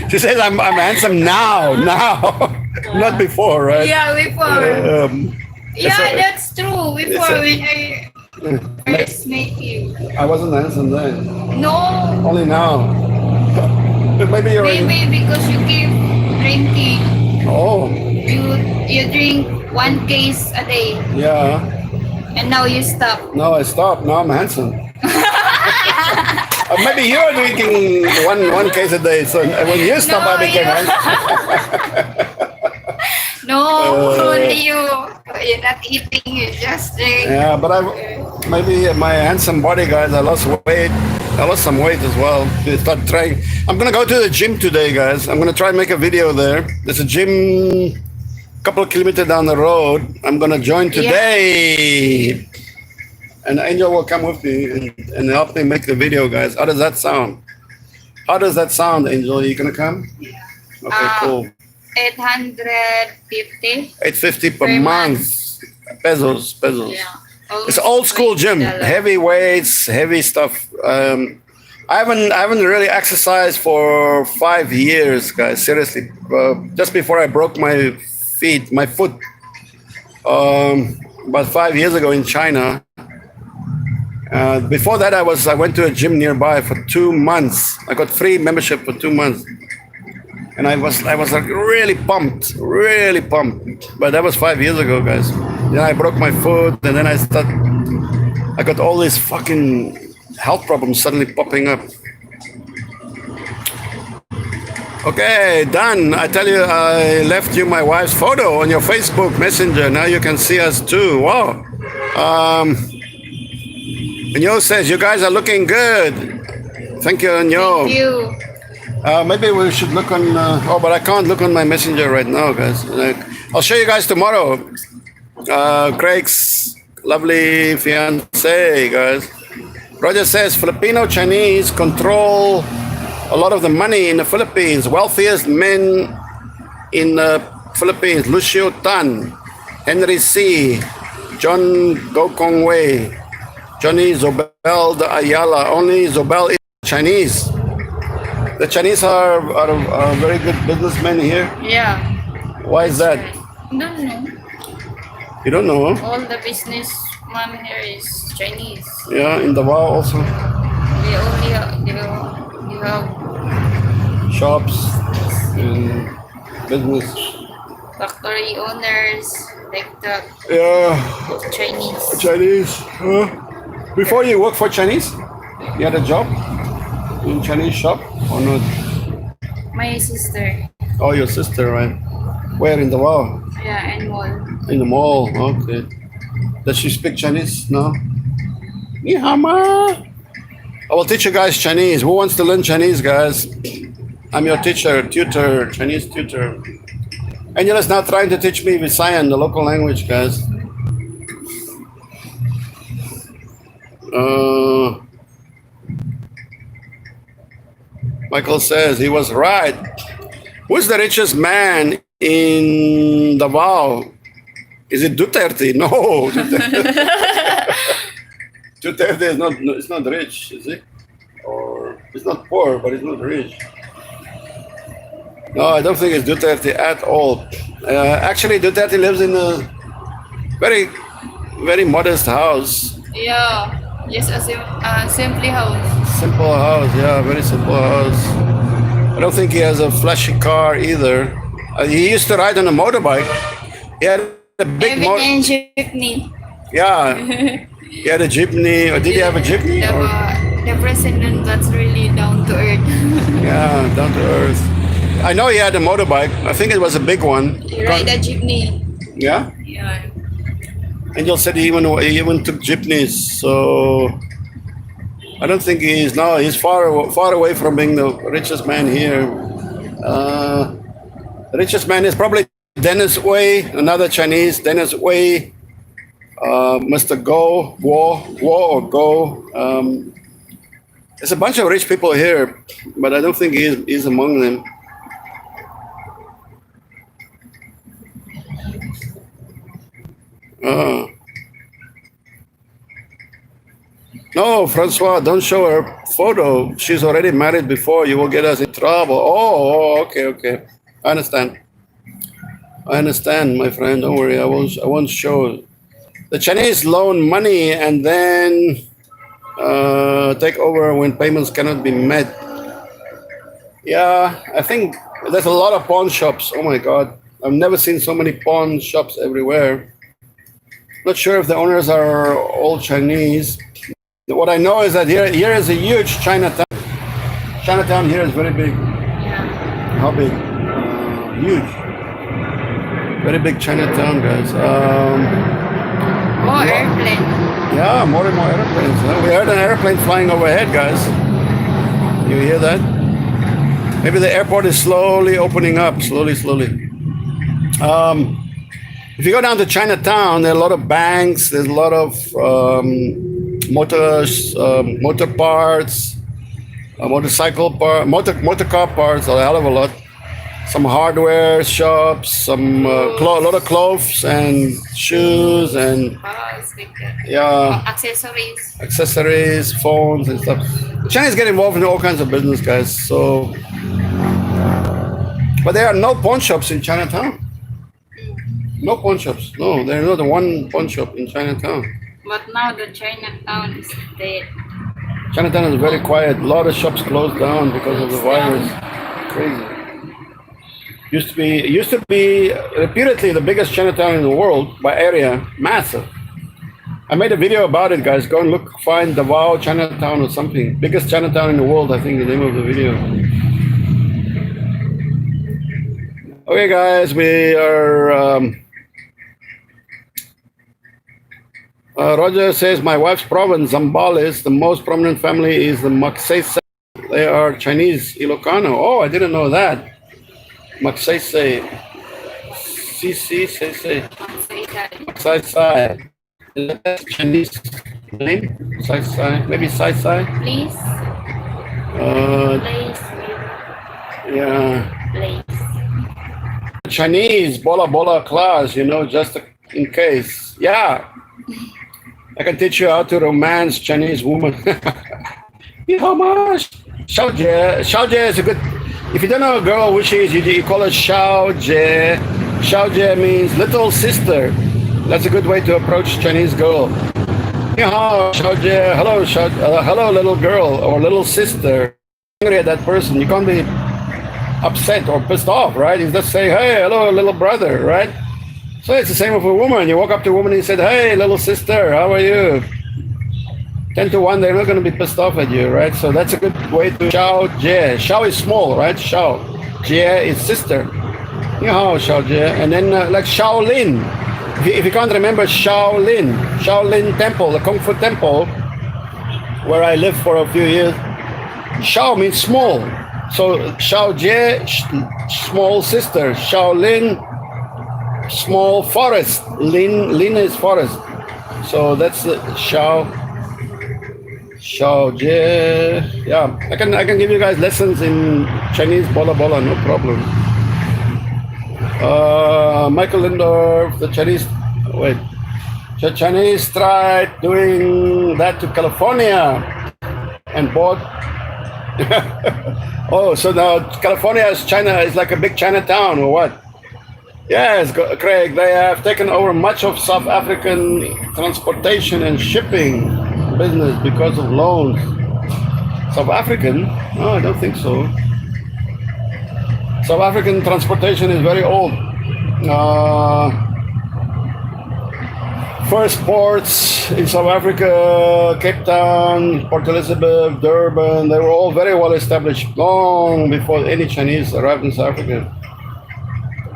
She says I'm handsome now, not before, right? Yeah, before. Yeah, a- that's true. Before when I first met you. I wasn't handsome then. No, Only now. Maybe you're. maybe because you keep drinking. Oh, You drink 1 case a day, yeah. and now you stop. No, I stopped. Now I'm handsome. Maybe you're drinking one case a day. So when you stop, No, I became you- handsome. No, only you. You're not eating. You just drink. Yeah, but maybe my handsome body, guys. I lost weight. I lost some weight as well. To start trying. I'm gonna go to the gym today, guys. I'm gonna try and make a video there. There's a gym a couple of kilometers down the road. I'm gonna join today. And Angel will come with me and help me make the video, guys. How does that sound? How does that sound, Angel? Are you gonna come? Yeah. Okay, cool. 850. 850 per per month. Pesos. Yeah. It's old school gym, heavy weights, heavy stuff. I haven't really exercised for 5 years, guys. Seriously, just before I broke my foot, about 5 years ago in China. Before that, I went to a gym nearby for 2 months. I got free membership for 2 months, and I was like really pumped. But that was 5 years ago, guys. Then I broke my foot, and then I got all these fucking health problems suddenly popping up. Okay, done. I tell you, I left you my wife's photo on your Facebook Messenger. Now you can see us too. Wow. Nyo says, you guys are looking good. Thank you, Nyo. Thank you. Maybe we should look on, but I can't look on my messenger right now, guys. I'll show you guys tomorrow. Craig's lovely fiance, guys. Roger says, Filipino Chinese control a lot of the money in the Philippines. Wealthiest men in the Philippines, Lucio Tan, Henry C., John Gokong Wei, Johnny Zobel de Ayala. Only Zobel is Chinese. The Chinese are very good businessmen here. Yeah. Why is that? Don't know. You don't know? All the businessman here is Chinese. Yeah, in Davao also. They only you have Shops and business. factory owners like the Yeah, Chinese. Chinese. Before you work for Chinese, you had a job in Chinese shop or not? My sister. Oh, your sister, right? Where in Davao? Yeah, and mall. In the mall. Okay. Does she speak Chinese now? Ni hao ma. I will teach you guys Chinese. Who wants to learn Chinese, guys? I'm your teacher, tutor, Chinese tutor. Angela's now trying to teach me Visayan, the local language, guys. Uh, Michael says he was right. Who's the richest man in Davao? Is it Duterte? No, Duterte is not. It's not rich, is it? Or it's not poor, but it's not rich. No, I don't think it's Duterte at all. Actually, Duterte lives in a very, very modest house. Yeah. Just a simply house. Simple house, yeah, very simple house. I don't think he has a flashy car either. He used to ride on a motorbike. He had a big motor. Everything jeepney. Yeah, he had a jeepney. Or did he have a jeepney? The president that's really down to earth. Yeah, down to earth. I know he had a motorbike. I think it was a big one. He ride a jeepney. Yeah? Yeah. Angel said he even took jeepneys. So I don't think he's far away from being the richest man here. The richest man is probably Dennis Wei, another Chinese, Dennis Wei, Mr. Go. There's a bunch of rich people here, but I don't think he's among them. No, Francois, don't show her photo. She's already married before. You will get us in trouble. Okay. I understand, my friend. Don't worry. I won't show. The Chinese loan money and then take over when payments cannot be met. Yeah, I think there's a lot of pawn shops. Oh my God. I've never seen so many pawn shops everywhere. Not sure if the owners are all Chinese. What I know is that here is a huge Chinatown. Chinatown here is very big. Yeah. How big? Huge. Very big Chinatown, guys. More airplane. Yeah, more and more airplanes. We heard an airplane flying overhead, guys. You hear that? Maybe the airport is slowly opening up, slowly. If you go down to Chinatown, there are a lot of banks. There's a lot of motor parts, motor car parts, a hell of a lot. Some hardware shops, some a lot of clothes and shoes and yeah, accessories, phones and stuff. Chinese get involved in all kinds of business, guys. So, but there are no pawn shops in Chinatown. No pawn shops. No, there's not one pawn shop in Chinatown. But now the Chinatown is dead. Chinatown is very quiet. A lot of shops closed down because of the virus. Crazy. Used to be reputedly the biggest Chinatown in the world by area. Massive. I made a video about it, guys. Go and look, find Davao Chinatown or something. Biggest Chinatown in the world, I think the name of the video. Okay, guys, we are... Roger says, my wife's province, Zambales, the most prominent family is the Magsaysay. They are Chinese, Ilocano. Oh, I didn't know that. Magsaysay. Magsaysay. Is that Chinese name? Saysay. Maybe Saysay? Please. Yeah. Please. Chinese, bola class, just in case. Yeah. I can teach you how to romance Chinese woman. How much? Xiaojie. Xiaojie is a good... If you don't know a girl which is, you call her Xiaojie. Xiaojie means little sister. That's a good way to approach Chinese girl. Xiaojie. Hello, little girl or little sister. Angry at that person. You can't be upset or pissed off, right? You just say, hey, hello, little brother, right? So it's the same with a woman. You walk up to a woman and you said, hey, little sister, how are you? 10 to 1, they're not going to be pissed off at you, right? So that's a good way to Xiao Jie. Xiao is small, right? Xiao. Jie is sister. Xiao Jie. And then like Shaolin. If you can't remember Shaolin Temple, the Kung Fu Temple, where I lived for a few years. Shao means small. So Shao Jie, small sister. Shaolin, small forest. Lin is forest. So that's the Shao Jie. Yeah, I can give you guys lessons in Chinese bola bola, no problem. Michael Lindorf, the Chinese. Wait. The Chinese tried doing that to California and bought. Oh, so now California is China is like a big Chinatown or what? Yes, Craig, they have taken over much of South African transportation and shipping business because of loans. South African? No, I don't think so. South African transportation is very old. First ports in South Africa, Cape Town, Port Elizabeth, Durban, they were all very well established long before any Chinese arrived in South Africa.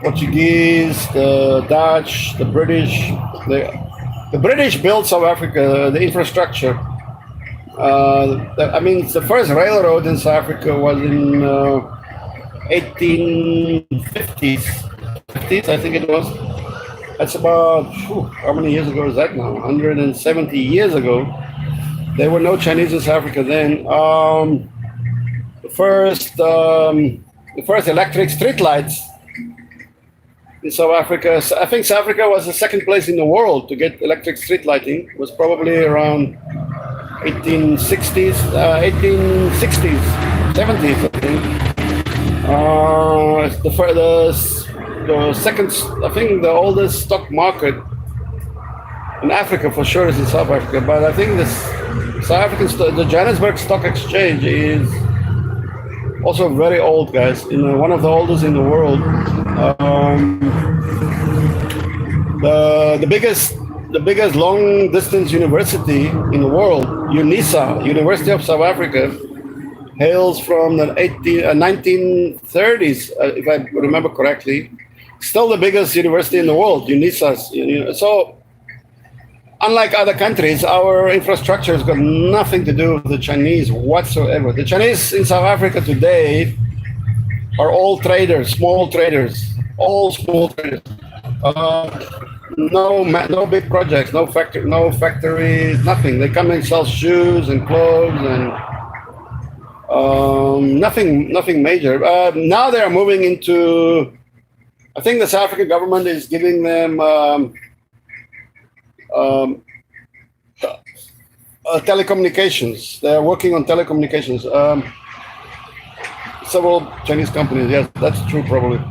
Portuguese, the Dutch, the British. The British built South Africa, the infrastructure. The first railroad in South Africa was in 1850s. 50s, I think it was. That's about, how many years ago is that now? 170 years ago. There were no Chinese in South Africa then. The first electric streetlights in South Africa. I think South Africa was the second place in the world to get electric street lighting. It was probably around 1860s, 70s, I think. The second, I think the oldest stock market in Africa for sure is in South Africa, but I think the Johannesburg Stock Exchange is also very old, guys. One of the oldest in the world. The biggest long distance university in the world, UNISA, University of South Africa, hails from the 1930s, if I remember correctly. Still the biggest university in the world, UNISA. So, unlike other countries, our infrastructure has got nothing to do with the Chinese whatsoever. The Chinese in South Africa today are all traders, small traders, all small traders. No big projects, no factories, nothing. They come and sell shoes and clothes and nothing major. Now they are moving into. I think the South African government is giving them telecommunications. They are working on telecommunications. Several Chinese companies. Yes, that's true, probably.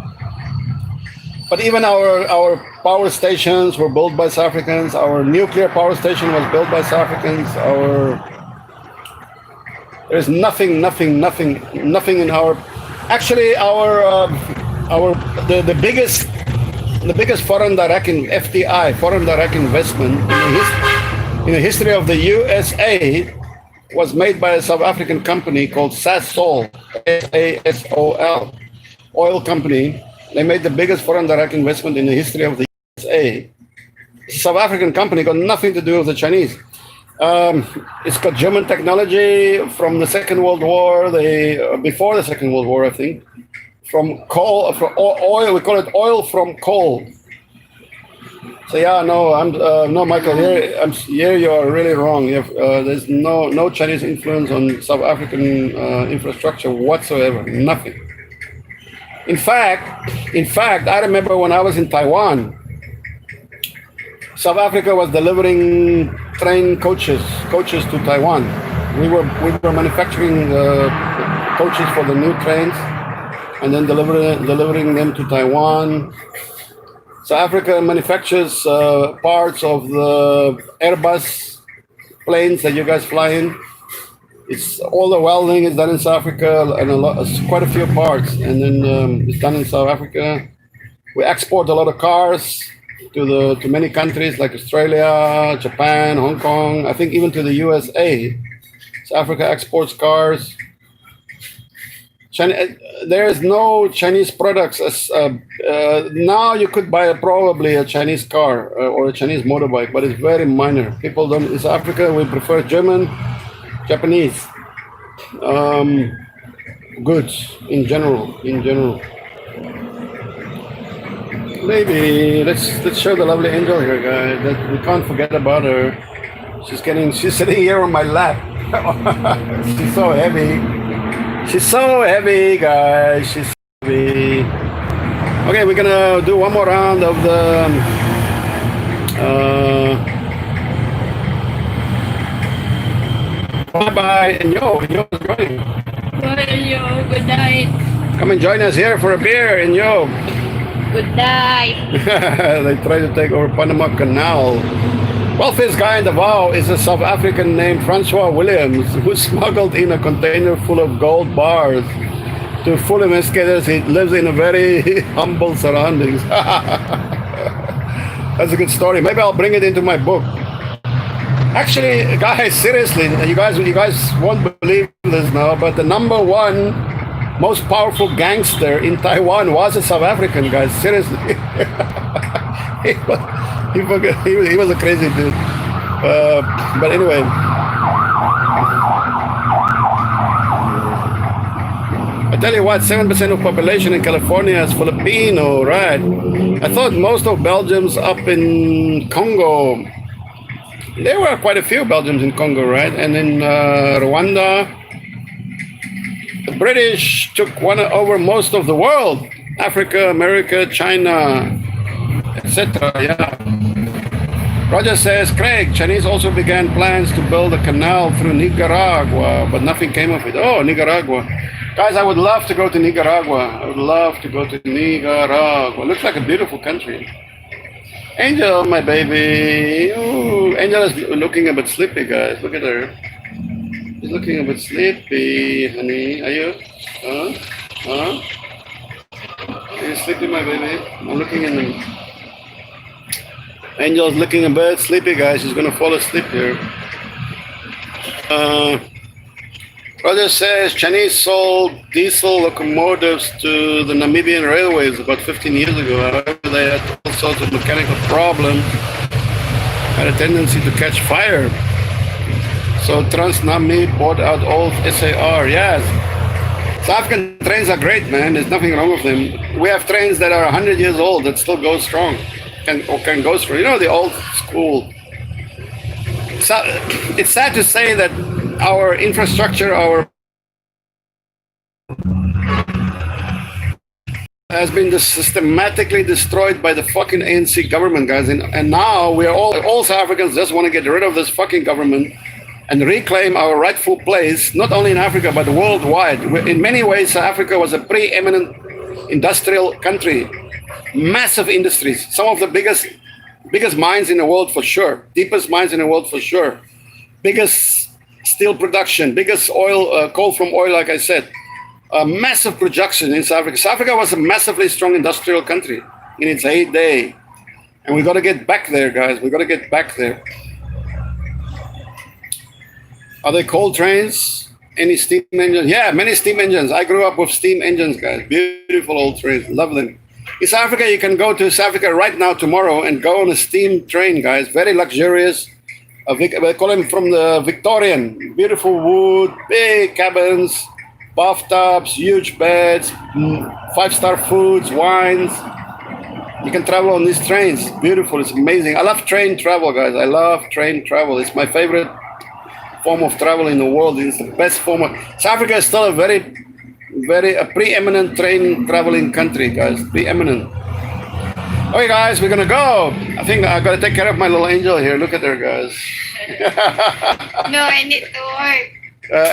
But even our power stations were built by South Africans. Our nuclear power station was built by South Africans. There's nothing in our. Actually, the biggest foreign direct FDI, foreign direct investment in the history of the USA was made by a South African company called Sasol, SASOL, oil company. They made the biggest foreign direct investment in the history of the USA. It's a South African company, got nothing to do with the Chinese. It's got German technology from the Second World War, before the Second World War, I think. From coal, from oil, we call it oil from coal. So yeah, no, Michael, here you are really wrong. There's no Chinese influence on South African infrastructure whatsoever, nothing. In fact, I remember when I was in Taiwan, South Africa was delivering train coaches to Taiwan. We were manufacturing coaches for the new trains, and then delivering them to Taiwan. South Africa manufactures parts of the Airbus planes that you guys fly in. It's all the welding is done in South Africa, and quite a few parts, and then it's done in South Africa. We export a lot of cars to many countries like Australia, Japan, Hong Kong. I think even to the USA. South Africa exports cars. There is no Chinese products. Now you could buy probably a Chinese car or a Chinese motorbike, but it's very minor. People don't. In South Africa, we prefer German Japanese goods in general. In general, maybe let's show the lovely angel here, guys. That we can't forget about her. She's sitting here on my lap. She's so heavy. She's so heavy, guys. She's so heavy. Okay, we're gonna do one more round of the bye bye and yo is joining. Bye, yo. Good night. Come and join us here for a beer and yo. Good night. They try to take over Panama Canal. Wealthiest guy in Davao is a South African named Francois Williams, who smuggled in a container full of gold bars. To full investigators, he lives in a very humble surroundings. That's a good story. Maybe I'll bring it into my book. Actually, guys, seriously, you guys won't believe this now, but the number one most powerful gangster in Taiwan was a South African, guys. Seriously. he was a crazy dude. But anyway. I tell you what, 7% of population in California is Filipino, right? I thought most of Belgians up in Congo. There were quite a few Belgians in Congo, right? And in Rwanda, the British took over most of the world. Africa, America, China, etc. Yeah. Roger says, Craig, Chinese also began plans to build a canal through Nicaragua, but nothing came of it. Oh, Nicaragua. Guys, I would love to go to Nicaragua. I would love to go to Nicaragua. Looks like a beautiful country. Angel, my baby. Ooh, Angel is looking a bit sleepy, guys. Look at her. She's looking a bit sleepy, honey. Are you? Huh? Are you sleepy, my baby? I'm looking in the... Angel's looking a bit sleepy, guys. She's gonna fall asleep here. Roger says Chinese sold diesel locomotives to the Namibian railways about 15 years ago. However, they had all sorts of mechanical problems, had a tendency to catch fire. So Transnami bought out old SAR. Yes, South African trains are great, man. There's nothing wrong with them. We have trains that are 100 years old that still go strong, can go strong. You know, the old school. So it's sad to say that our infrastructure, has been systematically destroyed by the fucking ANC government, guys. And now we are all South Africans just want to get rid of this fucking government and reclaim our rightful place, not only in Africa, but worldwide. In many ways, South Africa was a preeminent industrial country. Massive industries, some of the biggest mines in the world for sure, deepest mines in the world for sure, biggest steel production, biggest oil, coal from oil, like I said. Massive production in South Africa. South Africa was a massively strong industrial country in its heyday. And we got to get back there, guys. We got to get back there. Are there coal trains? Any steam engines? Yeah, many steam engines. I grew up with steam engines, guys. Beautiful old trains. Love them. In South Africa, you can go to South Africa right now, tomorrow, and go on a steam train, guys. Very luxurious. We call them from the Victorian. Beautiful wood, big cabins, bathtubs, huge beds, 5-star foods, wines. You can travel on these trains. Beautiful. It's amazing. I love train travel, guys. I love train travel. It's my favorite form of travel in the world. It's the best form of... South Africa is still a very preeminent train traveling country, guys. Preeminent. Okay, guys, we're gonna go. I think I gotta take care of my little angel here. Look at her, guys. No, I need to work.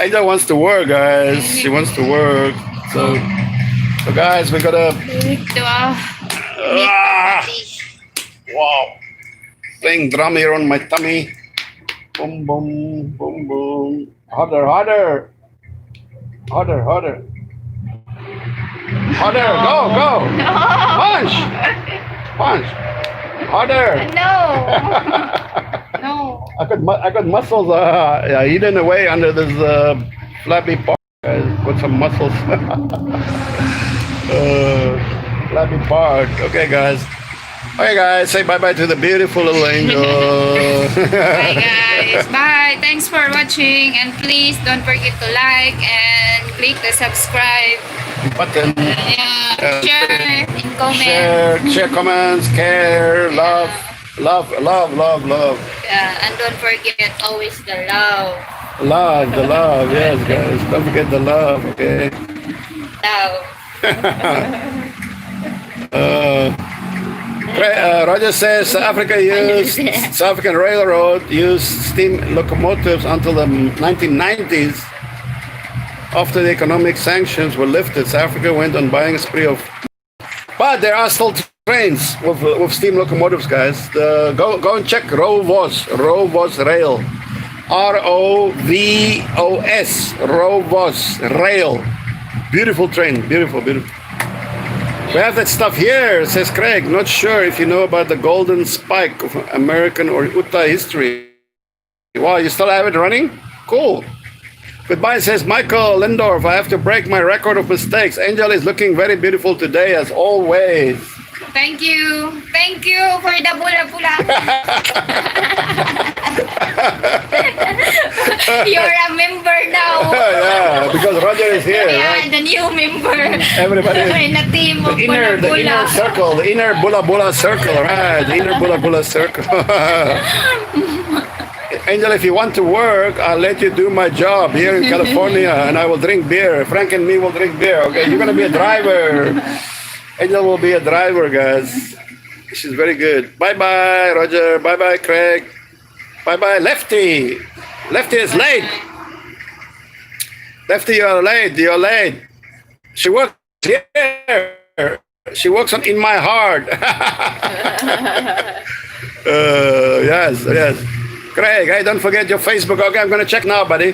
Angel wants to work, guys. She wants to work. So guys, we gotta. Wow. Playing drum here on my tummy. Boom, boom, boom, boom. Harder. Harder. Harder. Go. No. Punch. Harder. No. No. I got muscles hidden away under this flabby part. Got some muscles. Flabby part. Okay, guys. Okay, guys, say bye bye to the beautiful little angel. Bye guys. Bye. Thanks for watching, and please don't forget to like and click the subscribe. Button. Yeah. Share and comment. Share, comments, care, love, love. Yeah, and don't forget always the love. The love, yes, guys. Don't forget the love, okay? Love. Roger says South African Railroad used steam locomotives until the 1990s. After the economic sanctions were lifted, South Africa went on buying a spree of. But there are still trains with steam locomotives, guys. Go and check Rovos Rail. ROVOS, Rovos Rail. Beautiful train, beautiful. We have that stuff here, says Craig. Not sure if you know about the golden spike of American or Utah history. Wow, you still have it running? Cool. Goodbye, says Michael Lindorf. I have to break my record of mistakes. Angel is looking very beautiful today, as always. Thank you for the bula. You're a member now. Yeah, because Roger is here. Yeah, Right? the new member. Everybody. In the team of The inner circle, the inner bula circle, right? The inner bula circle. Angel, if you want to work, I'll let you do my job here in California, and I will drink beer. Frank and me will drink beer. Okay, you're gonna be a driver. Angel will be a driver, guys. She's very good. Bye-bye, Roger. Bye-bye, Craig. Bye-bye, Lefty. Lefty is late. Lefty, you're late. She works here. She works in my heart. Yes. Craig, hey, don't forget your Facebook. Okay, I'm going to check now, buddy.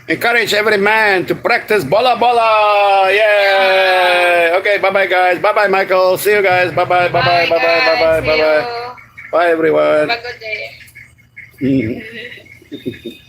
Encourage every man to practice bola. Yay! Okay, bye-bye, guys. Bye-bye, Michael. See you guys. Bye-bye. Bye, everyone. Have a good day.